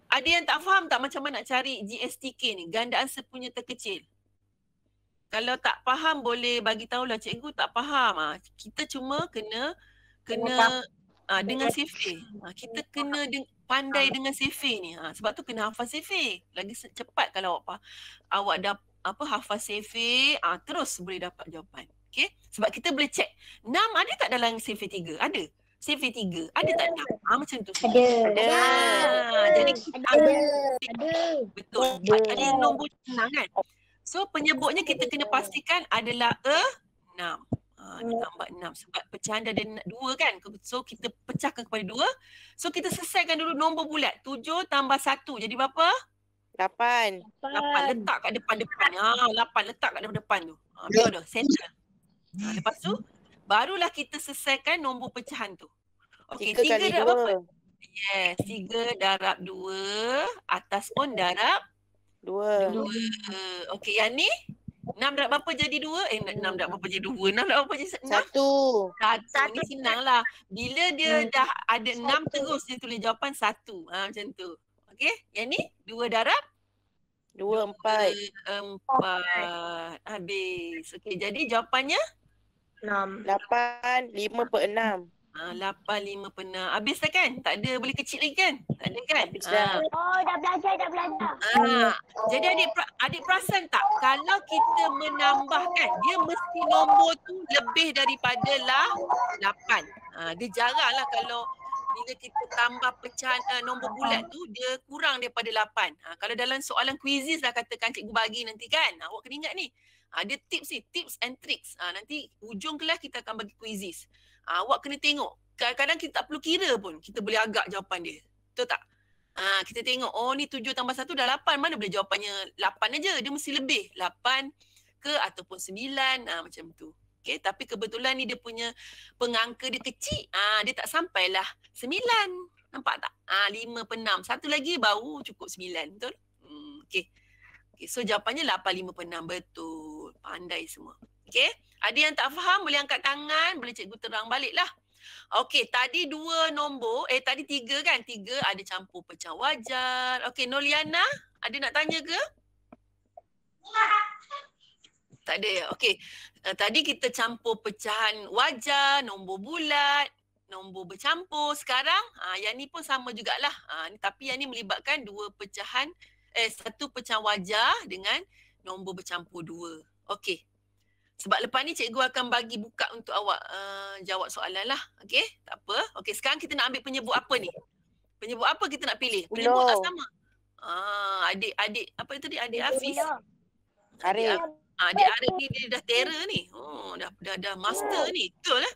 Ada yang tak faham tak macam mana nak cari GSTK ni? Gandaan sepunya terkecil. Kalau tak faham boleh bagi tahulah cikgu tak faham. Kita cuma kena dengan survey. Kita kena pandai dengan survey ni. Sebab tu kena hafal survey. Lagi cepat kalau awak dah hafal survey, terus boleh dapat jawapan. Okey? Sebab kita boleh check. 6 ada tak dalam survey 3? Ada. Survey 3 ada tak 6? Macam tu. Ada. Jadi Ada. betul. Ada nombor senang kan? So penyebutnya kita kena pastikan adalah 6. Ni tambah 6 sebab pecahan dah ada 2 kan. So kita pecahkan kepada 2. So kita selesaikan dulu nombor bulat. 7 tambah 1 jadi berapa? 8. 8 letak kat depan-depan. 8 letak kat depan tu. Betul dah, center. Lepas tu barulah kita selesaikan nombor pecahan tu. Okey, 3 kali darab 2. berapa? Yes, 3 darab 2. Atas pun darab 2. 2. Okey, yang ni 6 darab berapa jadi 2? 6 darab berapa jadi 2? 6 darab berapa jadi 6? 1. Ni senang lah. Bila dia dah ada 6 terus dia tulis jawapan 1. Macam tu. Okey, yang ni 2 darab 2, 4. 4. Habis. Okey, jadi jawapannya 8, 5 per 6. 8, 5 per 6. Habis dah kan? Tak ada boleh kecil lagi kan? Tak ada kan? Habis dah. Oh, dah belajar. Jadi adik perasan tak? Kalau kita menambahkan, dia mesti nombor tu lebih daripada 8. Dia jarang lah kalau bila kita tambah pecahan nombor bulat tu, dia kurang daripada 8. Kalau dalam soalan quizzes lah katakan cikgu bagi nanti kan, awak kena ingat ni. Ada tips ni, tips and tricks. Nanti ujung kelas kita akan bagi quizzes. Awak kena tengok. Kadang-kadang kita tak perlu kira pun. Kita boleh agak jawapan dia. Betul tak? Kita tengok, oh ni 7 tambah 1 dah 8. Mana boleh jawapannya 8 aja. Dia mesti lebih. 8 ke ataupun 9. Macam tu. Okay, tapi kebetulan ni dia punya pengangka dia kecil. Dia tak sampailah 9. Nampak tak? 5 per 6. Satu lagi baru cukup 9. Betul? Okay. So jawapannya 8, 5 per 6. Betul. Pandai semua. Okay. Ada yang tak faham boleh angkat tangan. Boleh cikgu terang balik lah. Okey, tadi 2 nombor. Tadi 3 kan? 3 ada campur pecah wajar. Okey, Noliana ada nak tanya ke? Tak ada ya? Okey. Tadi kita campur pecahan wajar, nombor bulat, nombor bercampur. Sekarang yang ni pun sama jugalah. Tapi yang ni melibatkan 2 pecahan, 1 pecahan wajar dengan nombor bercampur 2. Okey. Sebab lepas ni cikgu akan bagi buka untuk awak jawab soalan lah. Okey? Tak apa. Okey, sekarang kita nak ambil penyebut apa ni? Penyebut apa kita nak pilih? Penyebut tak sama. Adik apa tadi? Adik Hafiz. Adik Arif ni dia dah terror ni. Oh, dah master ni. Betul lah.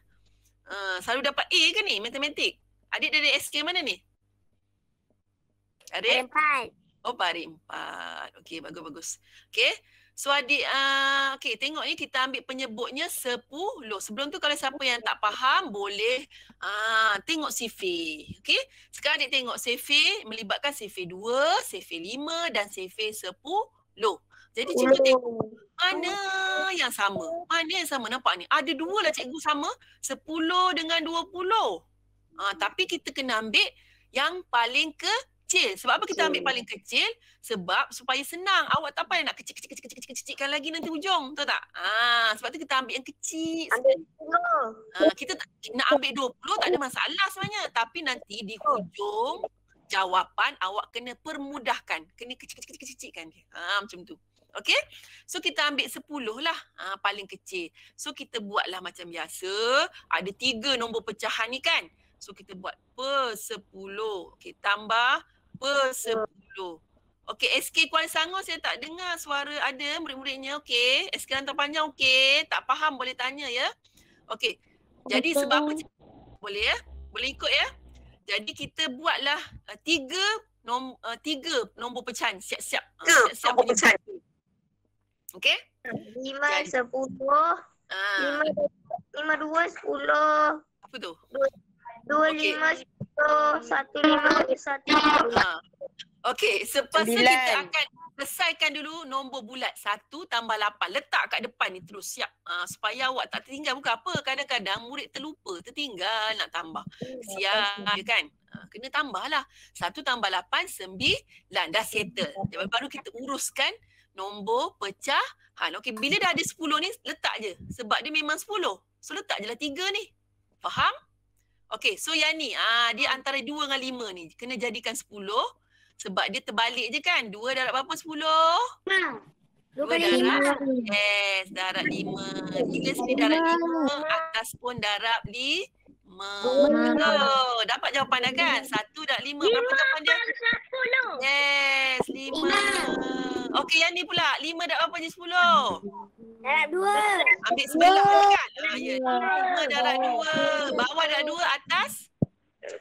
Selalu dapat A ke ni matematik? Adik dari SK mana ni? Adik? 4. Oh, baris 4. Okey, bagus-bagus. Okey. So adik, okey, tengok ni kita ambil penyebutnya 10. Sebelum tu kalau siapa yang tak faham boleh tengok CV. Okey. Sekarang adik tengok CV melibatkan CV 2, CV 5 dan CV 10. Jadi cikgu tengok mana yang sama. Mana yang sama, nampak ni. Ada 2 lah cikgu sama. 10 dengan 20. Tapi kita kena ambil yang paling kecil. Sebab apa kita ambil paling kecil? Sebab supaya senang. Awak tak payah nak kecil-kecilkan lagi nanti ujung. Tahu tak? Sebab tu kita ambil yang kecil. Kita nak ambil 20 tak ada masalah sebenarnya. Tapi nanti di hujung jawapan awak kena permudahkan. Kena kecil-kecilkan dia. Macam tu. Okey? So kita ambil 10 lah paling kecil. So kita buatlah macam biasa. Ada 3 nombor pecahan ni kan. So kita buat per 10. Okey, tambah per 10. Okey, SK Kuala Selangor saya tak dengar suara ada murid-muridnya. Okey, SK Rantau Panjang okey. Tak faham boleh tanya ya. Okey. Jadi sebab apa boleh ya? Boleh ikut ya? Jadi kita buatlah 3 nombor pecahan siap-siap. Siap-siap nombor pecahan. Okey? 5, 10, 5, 2, 10. Apa tu? 2, 5, 10, 1, 5, 1. Okey, selepas tu kita akan selesaikan dulu nombor bulat 1 tambah 8. Letak kat depan ni terus siap. Supaya awak tak tertinggal. Bukan apa, kadang-kadang murid terlupa, tertinggal nak tambah. Siap kan? Kena tambah lah. 1 tambah 8, 9. Dah settle. Baru kita uruskan nombor pecahan. Okey, bila dah ada 10 ni, letak je. Sebab dia memang 10. So letak je lah 3 ni. Faham? Okey, so yang ni, dia antara 2 dengan 5 ni. Kena jadikan 10. Sebab dia terbalik je kan. 2 darab berapa 10? 2 darab. Yes, darab 5. Bila sini darab 5, atas pun darab 5. Dapat jawapan dah kan? 1 darab 5. Berapa jawapan dia? 10. Yes, 5. Okey, yang ni pula. 5 darab berapa je 10? Darab 2. Ambil sebelah kan? Ya. 5 darab 2. Bawah darab 2, atas?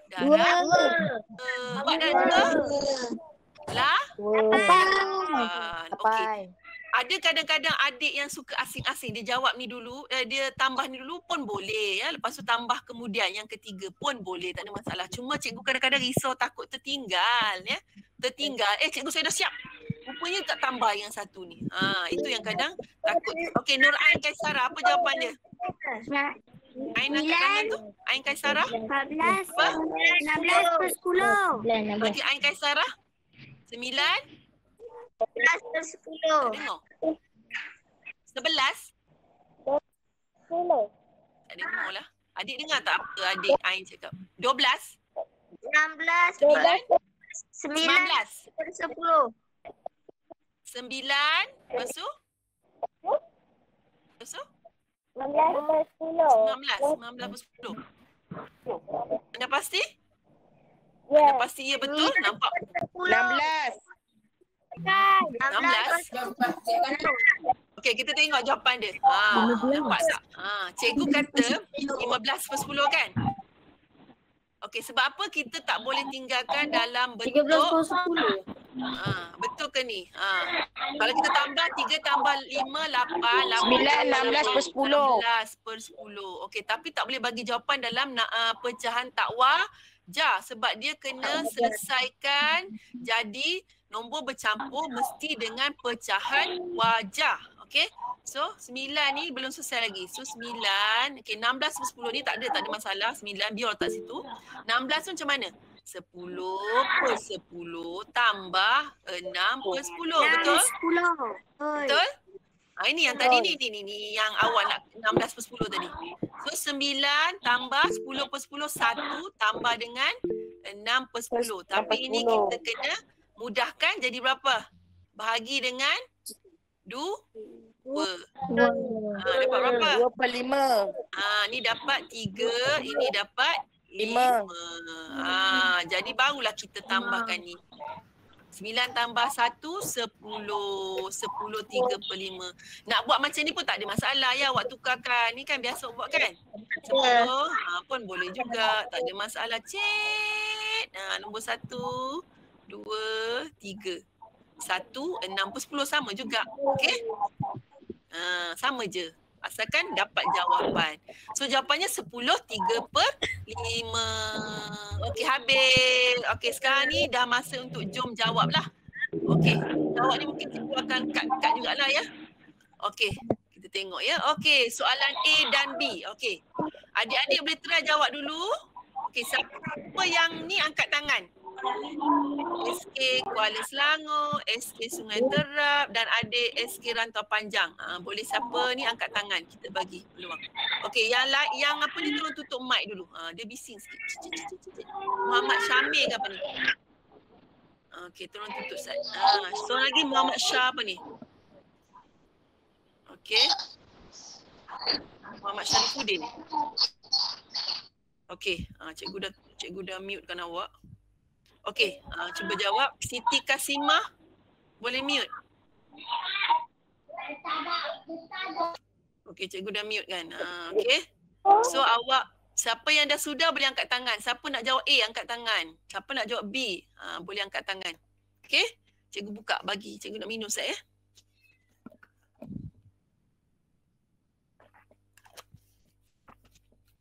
Darab 2. Awak darab 2? Lah? 8. Okey. Ada kadang-kadang adik yang suka asing-asing. Dia jawab ni dulu, dia tambah ni dulu pun boleh. Ya. Lepas tu tambah kemudian yang ketiga pun boleh. Tak ada masalah. Cuma cikgu kadang-kadang risau takut tertinggal. Ya. Tertinggal. Cikgu saya dah siap. Rupanya tak tambah yang satu ni. Itu yang kadang takut. Okey, Nur Ain Kaisara. Apa jawapan dia? Ain angkat tangan tu. Ain Kaisara. 14. 16 per 10. Okey, Ain Kaisara. 9. 11 per 10. Dengar. 11. 10. Tak dengar lah. Adik dengar tak apa adik Ain cakap? 12. 16 9. 19 per 10. 9. Lepas tu? Lepas tu? 19 per 10. 19 per 10. Anda pasti? Anda pasti ya betul? Nampak? 16. 16. Okey, kita tengok jawapan dia. Nampak tak? Cikgu kata 15 per 10 kan? Okey, sebab apa kita tak boleh tinggalkan dalam bentuk 13 per 10. Betul ke ni? Kalau kita tambah 3 tambah 5, 8, 9, 16 per 10. 16 per 10. Okey, tapi tak boleh bagi jawapan dalam pecahan tak wajar sebab dia kena selesaikan jadi nombor bercampur mesti dengan pecahan wajar. Okey. So 9 ni belum selesai lagi. So 9, okey 16 per 10 ni tak ada masalah. 9 biar letak situ. 16 tu macam mana? 10 per 10 tambah 6 per 10. Betul? 10. Betul? Ini yang tadi ni yang awak nak 16 per 10 tadi. So 9 tambah 10 per 10 1 tambah dengan 6 per 10. Tapi ini kita kena mudahkan jadi berapa? Bahagi dengan 2. Dapat berapa? 2 per 5. Ni dapat 3, ini dapat 5. Jadi barulah kita tambahkan ni. 9 tambah 1, 10. 10, 3 per 5. Nak buat macam ni pun tak ada masalah ya. Awak tukarkan. Ni kan biasa buat kan? 10 pun boleh juga. Tak ada masalah. Cik. Nombor 1, 2, 3. 1, 6 per 10 sama juga. Okey? Sama je. Asalkan dapat jawapan. So jawapannya 10, 3 per 5. Okey, habis. Okey, sekarang ni dah masa untuk jom jawab lah. Okey, jawab ni mungkin cikgu akan cut jugalah ya. Okey, kita tengok ya. Okey, soalan A dan B. Okey, adik-adik boleh try jawab dulu. Okey, siapa yang ni angkat tangan? SK Kuala Selangor, SK Sungai Terap dan adik SK Rantau Panjang. Boleh siapa ni angkat tangan, kita bagi peluang. Okey, yang apa ni tolong tutup mic dulu. Dia bising sikit. Muhammad Syamil ke apa ni? Okey, tolong tutup Ustaz. So lagi Muhammad Syah apa ni? Okey. Muhammad Syarifuddin. Okey, cikgu dah mutekan awak. Okey, cuba jawab. Siti Kasimah boleh mute? Okey, cikgu dah mute kan. Okey. So awak, siapa yang dah sudah boleh angkat tangan. Siapa nak jawab A angkat tangan. Siapa nak jawab B boleh angkat tangan. Okey. Cikgu buka bagi. Cikgu nak minum sekejap ya.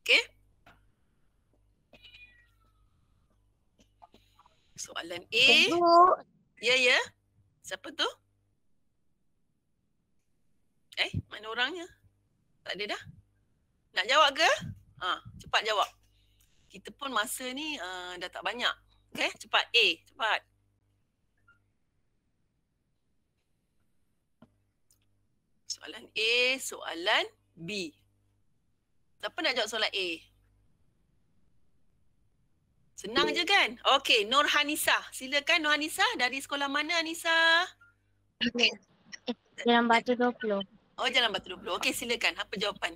Okey. Soalan A. Ya. Siapa tu? Mana orangnya? Tak ada dah. Nak jawab ke? Cepat jawab. Kita pun masa ni dah tak banyak. Okey, cepat A, cepat. Soalan A, soalan B. Siapa nak jawab soalan A? Senang je kan? Okey, Nur Hanisah. Silakan Nur Hanisah. Dari sekolah mana Hanisah? Jalan Batu 20. Oh, Jalan Batu 20. Okey, silakan. Apa jawapan?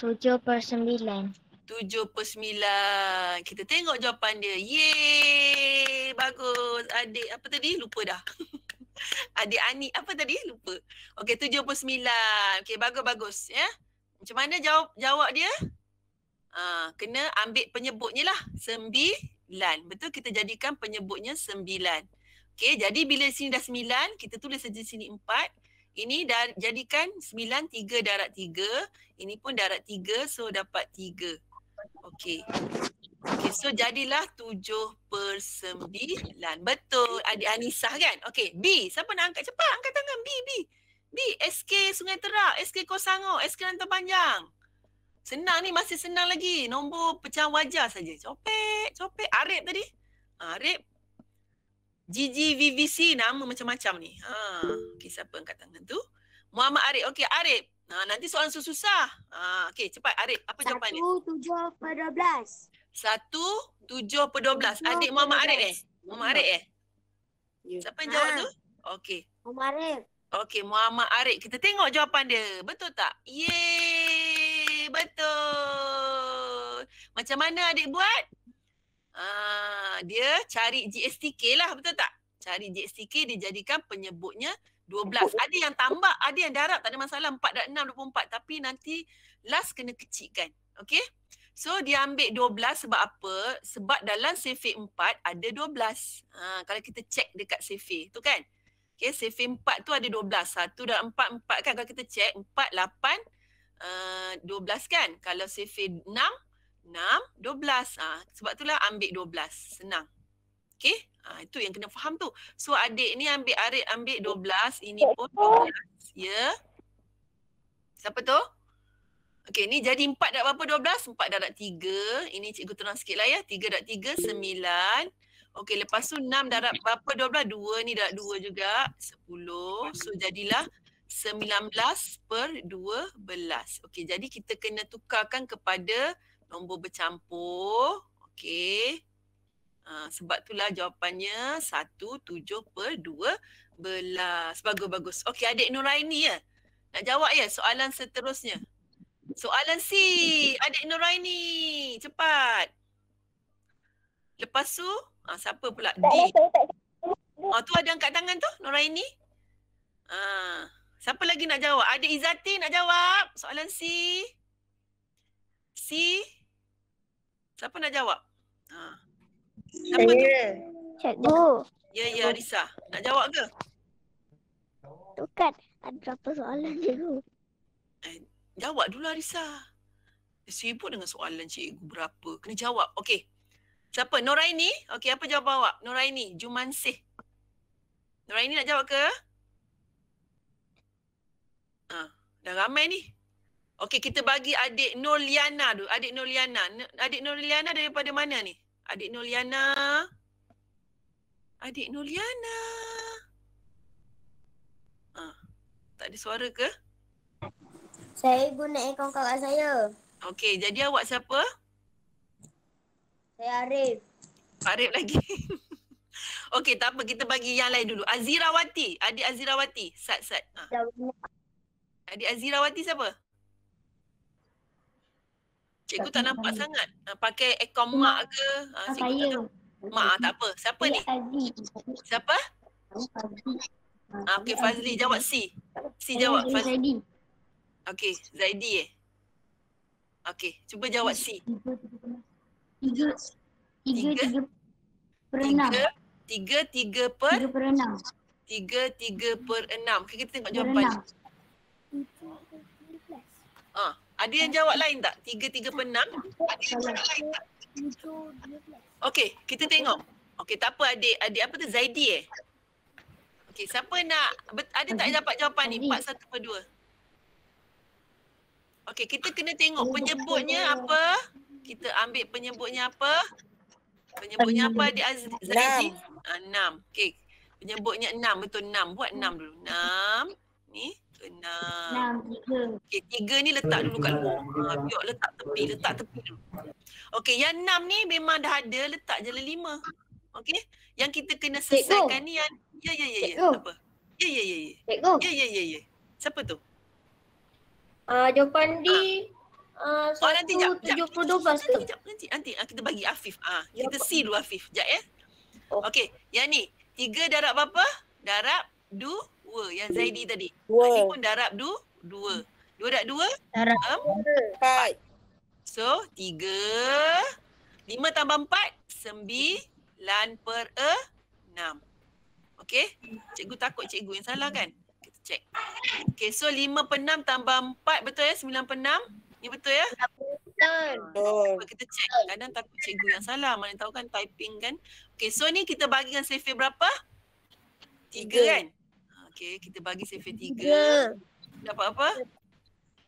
7/9. 7/9. Kita tengok jawapan dia. Yeay! Bagus. Adik apa tadi? Lupa dah. Adik Ani apa tadi? Lupa. Okey, 7/9. Okey, bagus-bagus ya. Macam mana jawab dia? Kena ambil penyebutnya lah. 9. Betul, kita jadikan penyebutnya 9. Okey, jadi bila sini dah 9, kita tulis saja sini 4. Ini dah jadikan 9, 3 darat 3. Ini pun darat 3, so dapat 3. Okey. Okey, so jadilah 7/9. Betul, adik Anisah kan? Okey, B. Siapa nak angkat? Cepat angkat tangan. B. B, SK Sungai Terap, SK Kosango, SK Lantar Panjang. Senang ni, masih senang lagi. Nombor pecahan wajar saja. Copet. Arif tadi. Arif. GGVVC, nama macam-macam ni. Okey, siapa angkat tangan tu? Muhammad Arif. Okey, Arif. Nanti soalan susah. Okey, cepat Arif. Apa jawapan dia? 1/7/12. 1/7/12. Adik Muhammad Arif Muhammad Arif Siapa yang jawab tu? Okey. Muhammad Arif. Okey, Muhammad Arif. Kita tengok jawapan dia. Betul tak? Yeay! Betul. Macam mana adik buat? Dia cari GSTK lah, betul tak? Cari GSTK, dia jadikan penyebutnya 12. Ada yang tambah, ada yang darab, tak ada masalah. 4/6, 24. Tapi nanti last kena kecilkan. Okey? So dia ambil 12 sebab apa? Sebab dalam CV 4 ada 12. Kalau kita cek dekat CV tu kan. Okey, CV 4 tu ada 12. 1 dan 4 kan. Kalau kita cek 4, 8, 12 kan. Kalau CV 6, 12. Sebab itulah ambil 12. Senang. Okey? Itu yang kena faham tu. So adik ni Arif ambil 12. Ini pun 12. Ya. Siapa tu? Okey, ni jadi 4 darab berapa 12? 4 darab 3. Ini cikgu terang sikit lah ya. 3 darab 3, 9. Okey, lepas tu 6 darab berapa 12? 2. Ni darab 2 juga. 10. So jadilah 19/12. Okey, jadi kita kena tukarkan kepada nombor bercampur. Okey. Sebab itulah jawapannya 1/7/12. Bagus. Okey, adik Nuraini ya. Nak jawab ya soalan seterusnya. Soalan C. Adik Nuraini. Cepat. Lepas tu, siapa pula? D. Tu ada angkat tangan tu, Nuraini. Siapa lagi nak jawab? Adik Izzati nak jawab soalan C. C. Siapa nak jawab? Siapa tu? Cikgu. Ya, Risa. Nak jawab ke? Tu kan ada berapa soalan cikgu? Jawab dulu Risa. Sibuk dengan soalan cikgu berapa. Kena jawab. Okey. Siapa? Nuraini? Okey, apa jawapan awak? Nuraini, Jumansih. Nuraini nak jawab ke? Dah ramai ni. Okey, kita bagi adik Nurliana dulu. Adik Nurliana daripada mana ni? Adik Nurliana. Tak ada suara ke? Saya guna akaun kakak saya. Okey, jadi awak siapa? Saya Arif. Arif lagi. Okey, tak apa. Kita bagi yang lain dulu. Azirawati. Adik Azirawati. Sat. Adik Azirawati siapa? Cikgu tak nampak sangat. Pakai akaun mak ke? Cikgu tak tahu. Mak tak apa. Siapa ni? Siapa? Okey, Fazli. Jawab C. C jawab. Fazli. Okey, Zaidi Okey, cuba jawab C. 3 per 6. 3 per 6. 3 per 6. Okay, kita tengok jawapan. Ada yang jawab lain tak? 3 per 6? Ada yang jawab lain tak? Okey, kita tengok. Okey, tak apa adik. Adik apa tu? Zaidi Okey, siapa nak? Ada tak dapat jawapan ni? 4 1 per 2. Okey, kita kena tengok penyebutnya apa? Kita ambil penyebutnya apa? Penyebutnya apa adik Zaidi? 6. Okey. Penyebutnya 6. Betul 6. Buat 6 dulu. 6. Ni 6. Okey, 3 ni letak dulu kat luar. Biar letak tepi dulu. Okey, yang 6 ni memang dah ada, letak je 5. Okey? Yang kita kena selesaikan ni yang ya. Apa? Ya. Ya. Siapa tu? Jawapan di nanti jap. 7/12 tu. Nanti kita bagi Afif. Kita see dulu Afif. Jap ya. Okey, yang ni 3 darab berapa? Darab 2. Yang Zaidi tadi. Ni pun darab 2. 2 darab 2? Darab 4. So 3. 5 tambah 4 9 per 6. Okey? Cikgu takut cikgu yang salah kan? Kita check. Okey, so 5 per 6 tambah 4 betul ya? 9 per 6? Ni betul ya? Betul. Kita check. Kadang takut cikgu yang salah. Mana tahu kan typing kan. Okey, so ni kita bagikan Saifir berapa? 3 kan? Okey, kita bagi Saifir 3. Dapat apa?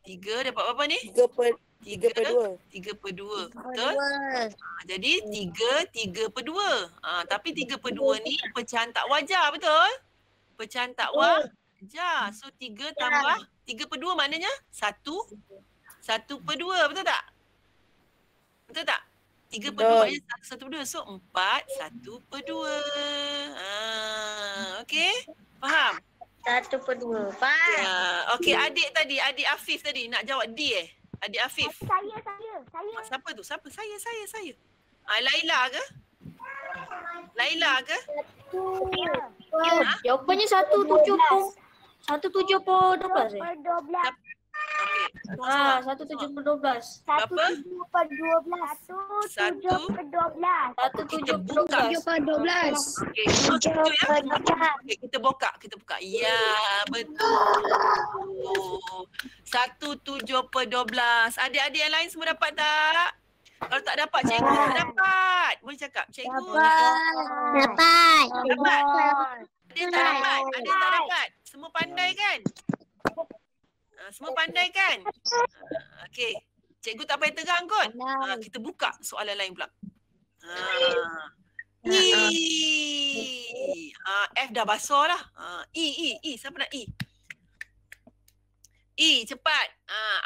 3 dapat apa ni? 3 per 2. 3 per 2. Betul? Jadi 3 per 2. Tapi 3 per 2 ni pecahan tak wajar, betul? Pecahan tak wajar. So 3 tambah 3 per 2 maknanya 1 per 2. Betul tak? Betul tak? 3 per 2 maknanya 1 per 2. So 4 1 per 2. Okey? Faham? 1 per 2. Faham. Okey, adik Afif tadi nak jawab D Adik Afif. Saya. Siapa tu? Siapa? Saya. Laila ke? Jawapannya 1/7/12. 1/7/12. Okey. 1/7/12. 1/7/12. Okey, setuju ya? Okey, kita buka. Ya, betul. 1/7/12. Adik-adik yang lain semua dapat tak? Kalau tak dapat, cikgu tak dapat. Boleh cakap, cikgu Dapat. Ada tak dapat? Semua pandai kan? Semua pandai kan? Okey. Cikgu tak payah terang kot. Kita buka soalan lain pula. F dah basah lah. E. Siapa nak E? Cepat.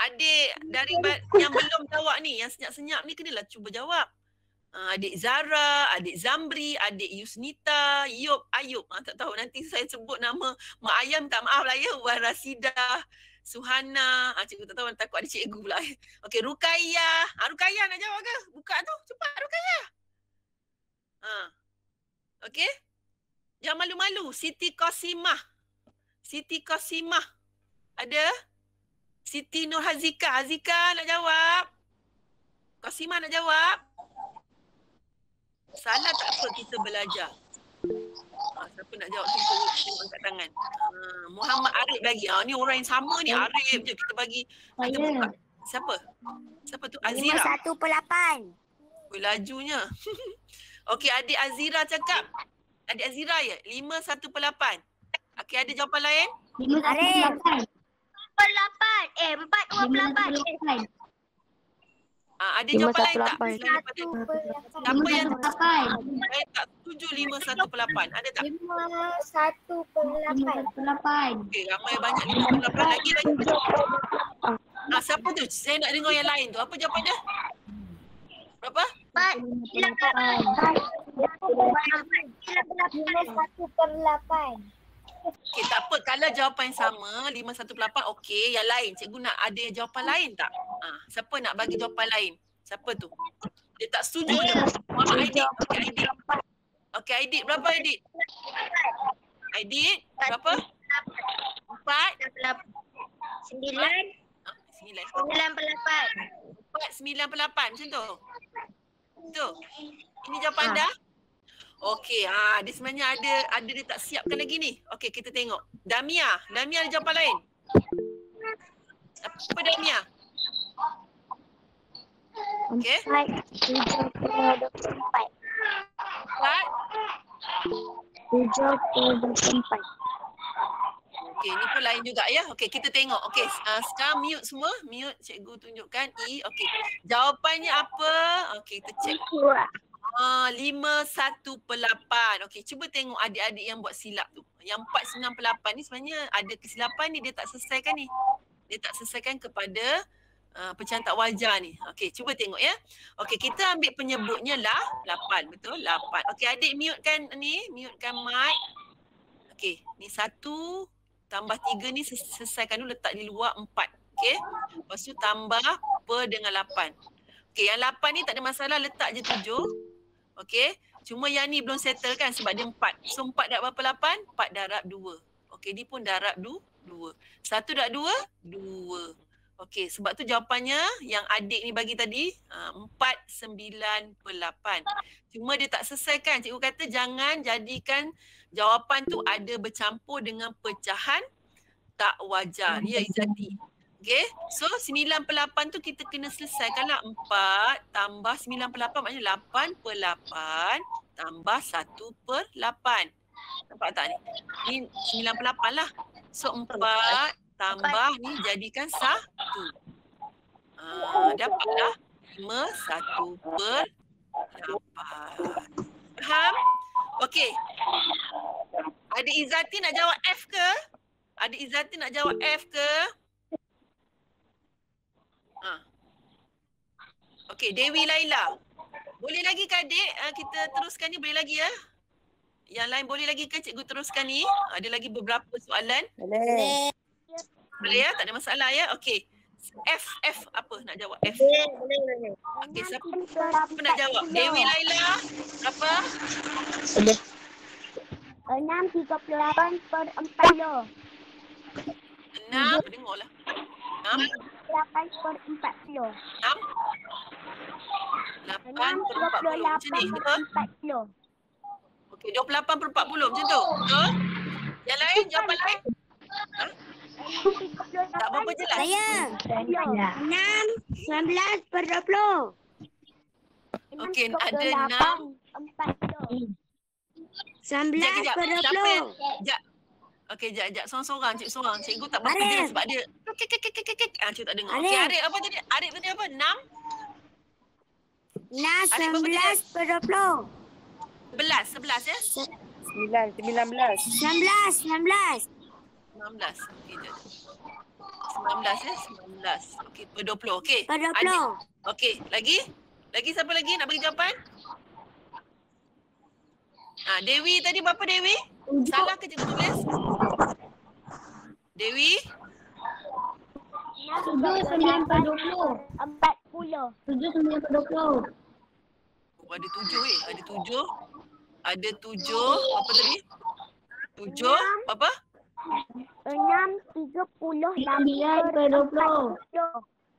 Adik dari yang belum jawab ni, yang senyap-senyap ni kenalah cuba jawab. Adik Zara, adik Zamri, adik Yusnita, Ayub. Tak tahu nanti saya sebut nama Mak Ayam, tak maaf lah ya. Wan Rasidah, Suhana. Cikgu tak tahu, takut ada cikgu pula. Okey, Ruqayyah. Ruqayyah nak jawab ke? Buka tu. Cepat Ruqayyah. Okey. Jangan malu-malu. Siti Qasimah. Ada? Siti Nur Hazika. Hazika nak jawab. Qasimah nak jawab. Salah tak apa, kita belajar. Siapa nak jawab tengok angkat tangan. Muhammad Arif lagi. Ni orang yang sama ni, Arif je kita bagi. Kita buka. Siapa tu? Azira. 5/1/8. Lajunya. Okey, adik Azira cakap. Adik Azira ya? 5/1/8. Okey, ada jawapan lain? 5/8. 4/8. Ada jawapan lain tak? Siapa yang tak setuju 5/1/8? Ada tak? 5/1/8. Okey, ramai banyak 5/8 lagi. Siapa tu? Saya nak dengar yang lain tu. Apa jawapan dia? Berapa? 5/8. Okey, tak apa. Kalau jawapan sama, 5/8, okey. Yang lain, cikgu nak ada jawapan lain tak? Siapa nak bagi jawapan lain? Siapa tu? Dia tak setuju je. Muhammad Aidit. Okey, Aidit. Okey, Aidit. Berapa Aidit? Aidit, berapa? 4? 9. 9. 9/8. 4/98 macam tu? Tu. Ini jawapan anda? Okey, dia sebenarnya ada dia tak siapkan lagi ni. Okey, kita tengok. Damia ada jawapan lain? Apa Damia? Okey. 7/24. 7/24. Okey, ni pun lain juga ya. Okey, kita tengok. Okey, sekarang mute semua. Mute, cikgu tunjukkan E. Okey. Jawapannya apa? Okey, kita cek. 5/8. Okey, cuba tengok adik-adik yang buat silap tu. Yang 4/98 ni sebenarnya ada kesilapan ni, dia tak selesaikan ni. Dia tak selesaikan kepada pecahan tak wajar ni. Okey, cuba tengok ya. Okey, kita ambil penyebutnya lah 8. Betul? 8. Okey, adik mutekan ni, mutekan mic. Okey, ni 1 tambah 3 ni selesaikan dulu, letak di luar 4. Okey. Lepas tu tambah per dengan 8. Okey, yang 8 ni tak ada masalah, letak je 7. Okey. Cuma yang ni belum settle kan sebab dia 4. So 4 darab berapa 8? 4 darab 2. Okey, ni pun darab 2. 1 darab 2? 2. Okey, sebab tu jawapannya yang adik ni bagi tadi 4/9/8. Cuma dia tak selesaikan. Cikgu kata jangan jadikan jawapan tu ada bercampur dengan pecahan tak wajar. Ya, Izzati. Okey, so 9/8 tu kita kena selesaikanlah. 4 tambah 9/8 maknanya 8/8 tambah 1/8. Nampak tak ni? Ni 9/8 lah. So 4 tambah ni jadikan 1. Dapatlah 5/1/8. Faham? Okey. Adik Izzati nak jawab F ke? Adik Izzati nak jawab F ke? Okey, Dewi Laila. Boleh lagi ke adik? Kita teruskan ni, boleh lagi ya? Yang lain boleh lagi ke cikgu teruskan ni? Ada lagi beberapa soalan. Boleh. Boleh ya? Tak ada masalah ya? Okey. F apa nak jawab? F. Boleh. Okey, siapa nak jawab? Dewi Laila. Berapa? 6/38/40. 6. Dengarlah. 6. 8/40. 8/40 macam ni. Betul? 40. Okey, 28/40 macam tu. Betul? Yang lain, jawapan lain? Tak berapa jelas. Saya. 6/19/20. Okey, ada 6. 19/20. Okey, jap. Sorang-sorang, cikgu sorang. Cikgu tak berapa jelas sebab dia cikgu tak dengar. Okey, Arif apa tadi? Arif tadi apa? 6? 19/20. 11 ya? 19. 19. 19. Okey, jap. 19 ya? 19. Okey, per 20. Okey. Per 20. Okey, lagi? Lagi siapa lagi nak bagi jawapan? Dewi tadi berapa Dewi? Salah ke cikgu tulis? Dewi? 7/9/20. 40. Oh, 7/9/20. ada 7 Ada 7. Ada 7. Apa tadi? 7. Apa? 6/30/20.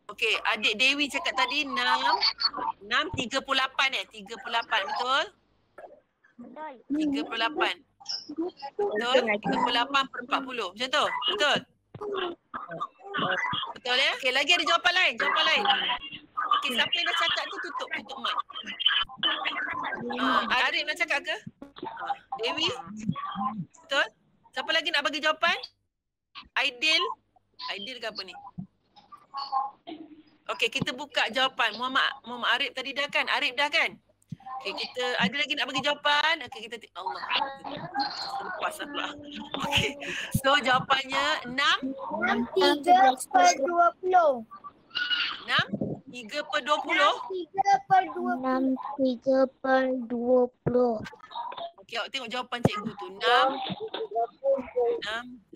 Okey, adik Dewi cakap tadi 6/38 38, betul? 38. Betul? 38/40. Macam tu? Betul? Betul ya? Okey, lagi ada jawapan lain? Okey, siapa yang dah cakap tu tutup mic. Arif nak cakap ke? Dewi? Betul? Siapa lagi nak bagi jawapan? Aidil ke apa ni? Okey, kita buka jawapan. Muhammad Arif tadi dah kan? Arif dah kan? Okey, kita ada lagi nak bagi jawapan. Okey, kita Allah. Lepas pula. Okey. So jawapannya 6 3/20. 6 3/20. 6/20. Okey, awak tengok jawapan cikgu tu. 6.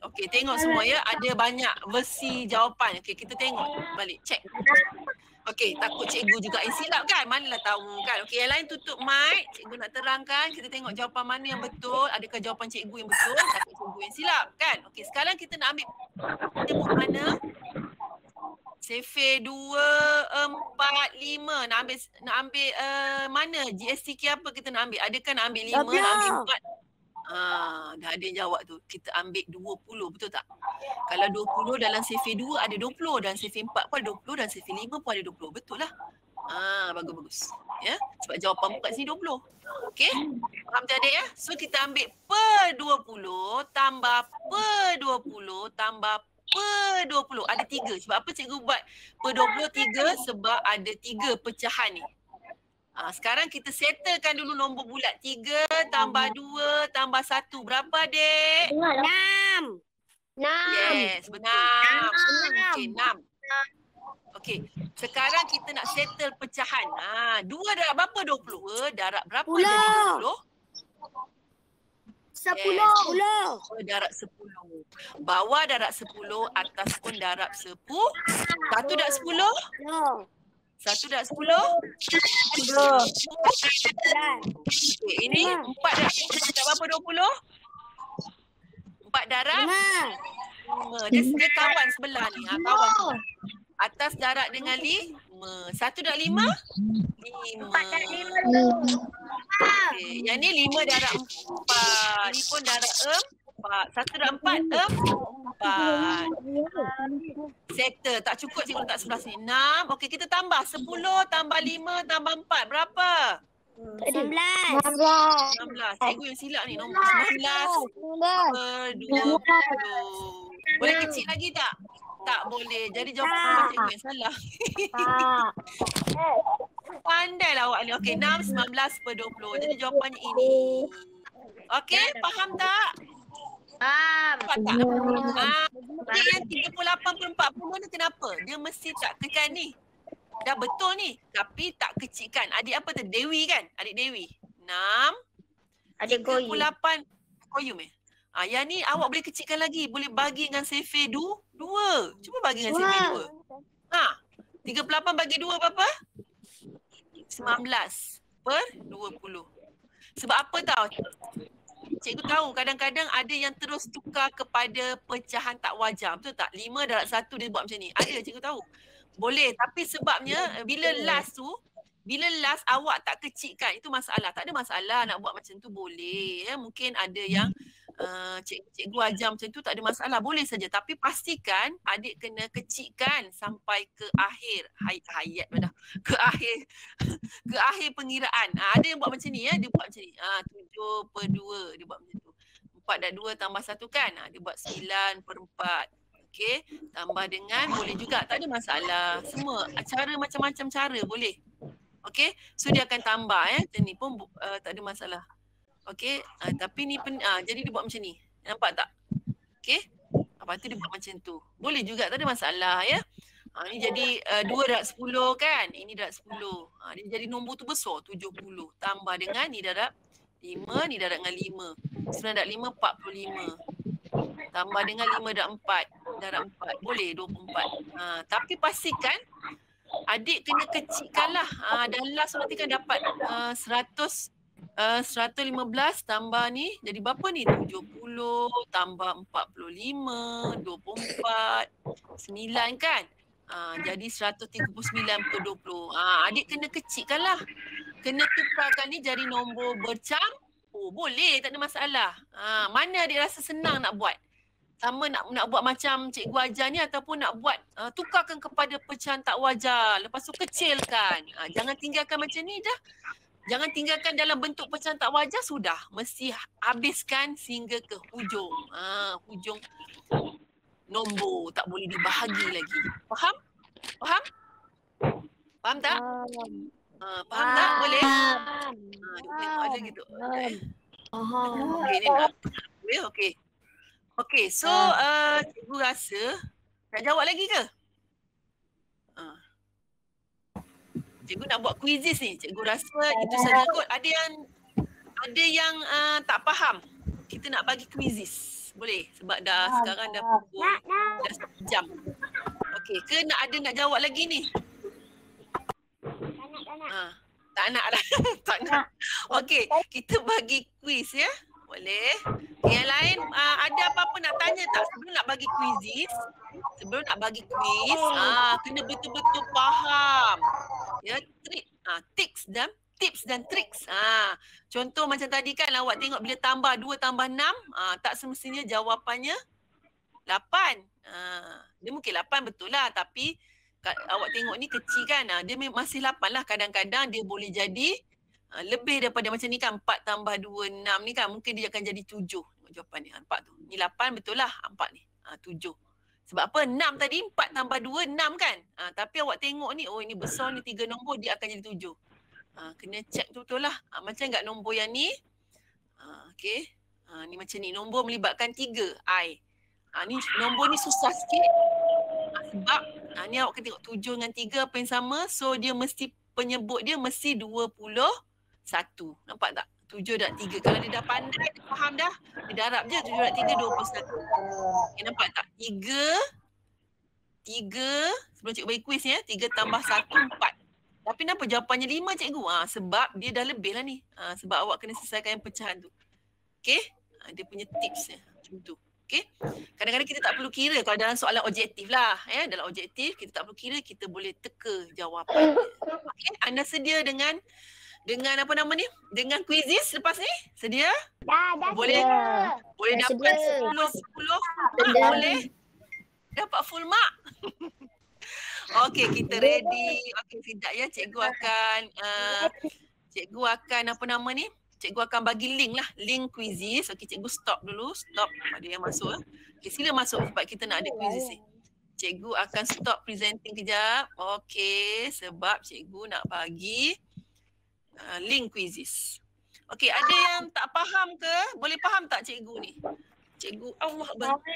Okey, tengok semua ya. Ada banyak versi jawapan. Okey, kita tengok balik. Check. Okey, takut cikgu juga yang silap kan? Manalah tahu kan? Okey, yang lain tutup mic. Cikgu nak terangkan. Kita tengok jawapan mana yang betul. Adakah jawapan cikgu yang betul? Takut cikgu yang silap kan? Okey, sekarang kita nak ambil tengok mana? Sefe 2, 4, 5. Nak ambil mana? GSTK apa kita nak ambil? Adakah nak ambil 5, nak ambil 4? Dah ada yang jawab tu. Kita ambil 20, betul tak? Kalau 20 dalam Sefe 2 ada 20, dan Sefe 4 pun ada 20, dan Sefe 5 pun ada 20. Betul lah. Bagus-bagus. Ya, sebab jawapan kat sini 20. Okey? Faham tak adik ya? So kita ambil per 20 tambah per 20 tambah per 20. Ada 3. Sebab apa cikgu buat per 20 3? Sebab ada 3 pecahan ni. Sekarang kita settlekan dulu nombor bulat. 3 tambah 2 tambah 1. Berapa adik? 6. Yes, benar. Okey, 6. Okey, sekarang kita nak settle pecahan. 2 darab berapa 20? Darab berapa 10. jadi 20? 10. Darab 10. Bawah darab 10, atas pun darab 10. 1 darab 10? 1 darab 10? 10. Okay, ini 4 darab berapa 20? 4 darab 5. Dia kawan sebelah ni. Kawan. Atas darab dengan 5. 1 darab 5? 5. 4 darab 5. Okay. Yang ni 5 darab 4. Ni pun darab 4. 1 darab 4, 4. Settle. Tak cukup cikgu letak sebelah sini. 6. Okey, kita tambah. 10 tambah 5 tambah 4. Berapa? 19. 16. Cikgu yang silap ni. Nombor 19 per 20. Boleh kecil lagi tak? Tak boleh. Jadi jawapan cikgu yang salah. Pandailah awak ni. Okey, 6, 19 per 20. Jadi jawapannya ini. Okey, faham tak? Faham. Faham tak? Dia yang 38/40 ni kenapa? Dia mesti tak tekan ni. Dah betul ni. Tapi tak kecilkan. Adik apa tu? Dewi kan? Adik Dewi. 6. Adik Goyu. 38. Koyum eh? Yang ni awak boleh kecilkan lagi. Boleh bagi dengan Sefe 2. Cuba bagi dengan Sefe 2. 38 bagi 2 berapa? 19 per 20. Sebab apa tahu? Cikgu tahu kadang-kadang ada yang terus tukar kepada pecahan tak wajar. Betul tak? 5 darab 1 dia buat macam ni. Ada cikgu tahu. Boleh. Tapi sebabnya bila last awak tak kecilkan. Itu masalah. Tak ada masalah nak buat macam tu boleh. Mungkin ada yang cikgu ajar macam tu tak ada masalah. Boleh saja. Tapi pastikan adik kena kecilkan sampai ke akhir hayat dah. Ke akhir pengiraan. Ada yang buat macam ni ya. Dia buat macam ni. 7 per 2 dia buat macam tu. 4 dan 2 tambah 1 kan. Dia buat 9 per 4. Okey. Tambah dengan boleh juga. Tak ada masalah. Semua cara macam-macam cara boleh. Okey. So dia akan tambah Macam ni pun tak ada masalah. Okey, tapi ni jadi dia buat macam ni. Nampak tak? Okey. Lepas tu dia buat macam tu. Boleh juga, tak ada masalah ya. Ni jadi 2 darab 10 kan? Ini darab 10. Dia jadi nombor tu besar, 70. Tambah dengan ni darab 5, ni darab dengan 5. 9 darab 5, 45. Tambah dengan 5 darab 4. Darab 4. Boleh 24. Tapi pastikan adik kena kecilkan lah. Dan last nanti kan dapat 115 tambah ni jadi berapa ni? 70 tambah 45, 24, 9 kan? Jadi 139 per 20. Adik kena kecilkan lah. Kena tukarkan ni jadi nombor bercampur. Boleh, tak ada masalah. Mana adik rasa senang nak buat? Sama nak buat macam cikgu ajar ni ataupun nak buat tukarkan kepada pecahan tak wajar. Lepas tu kecilkan. Jangan tinggalkan macam ni je. Jangan tinggalkan dalam bentuk pecahan tak wajar sudah. Mesti habiskan sehingga ke hujung. Hujung nombor. Tak boleh dibahagi lagi. Faham? Faham? Faham tak? Faham tak? Boleh? Ada gitu. Okey, ni nak. Okey. Okey, so cikgu rasa nak jawab lagi ke? Cikgu nak buat quizzes ni. Cikgu rasa itu saja kot. Ada yang tak faham. Kita nak bagi quizzes. Boleh? Sebab sekarang dah pukul dah 1 jam. Okey, ke nak jawab lagi ni? Tak nak lah. Tak nak. Okey, kita bagi quiz ya. Boleh. Yang lain ada apa-apa nak tanya tak sebelum nak bagi quizzes? Sebelum nak bagi quiz, kena betul-betul faham. Ya, tips dan triks. Contoh macam tadi kan awak tengok bila tambah 2 tambah 6, tak semestinya jawapannya 8. Dia mungkin 8 betul lah, tapi awak tengok ni kecil kan. Dia masih 8 lah. Kadang-kadang dia boleh jadi lebih daripada macam ni kan. 4 tambah 2, 6 ni kan. Mungkin dia akan jadi 7. Jawapan ni. 4 tu. Ni 8 betul lah. 4 ni. 7. Sebab apa? 6 tadi 4 tambah 2, 6 kan. Tapi awak tengok ni. Oh ini besar ni 3 nombor. Dia akan jadi 7. Kena check betul lah. Macam enggak nombor yang ni. Okay. Ni macam ni. Nombor melibatkan 3. I. Ni nombor ni susah sikit. Sebab ni awak kena tengok 7 dengan 3 apa yang sama. So dia mesti penyebut dia mesti 21. Nampak tak? 7 dan 3. Kalau dia dah pandai, dia faham dah. Dia darab je 7 dan 3, 21. Nampak tak? 3 sebelum cikgu bagi kuis ya. 3 tambah 1, 4. Tapi kenapa jawapannya 5 cikgu? Sebab dia dah lebih lah ni. Sebab awak kena selesaikan yang pecahan tu. Okay? Dia punya tipsnya. Macam tu. Okay? Kadang-kadang kita tak perlu kira kalau dalam soalan objektif lah. Dalam objektif kita tak perlu kira, kita boleh teka jawapan. Okay? Anda sedia dengan apa nama ni? Dengan quizzes lepas ni? Sedia? Dah boleh? sedia. Boleh Dah dapat sedia. 10 boleh? Dapat full mark? Okey, kita ready. Okey, sekejap ya. Cikgu akan apa nama ni? Cikgu akan bagi link lah. Link quizzes. Okey, cikgu stop dulu. Stop pada yang masuk. Okey, sila masuk sebab kita nak ada quizzes ni. Cikgu akan stop presenting kejap. Okey, sebab cikgu nak bagi link quizzes. Okey, ada yang tak faham ke? Boleh faham tak cikgu ni? Cikgu Allah bantu.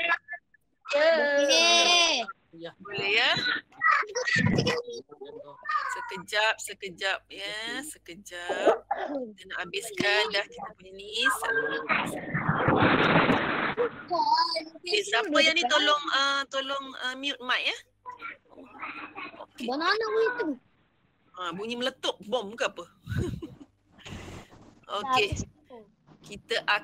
Boleh ya? Sekejap ya, sekejap. Kita nak habiskan dah kita punya ni. Okay, siapa yang ni tolong mute mic ya. Okay. Banana itu. Bunyi meletup bom ke apa? Okey. Kita akan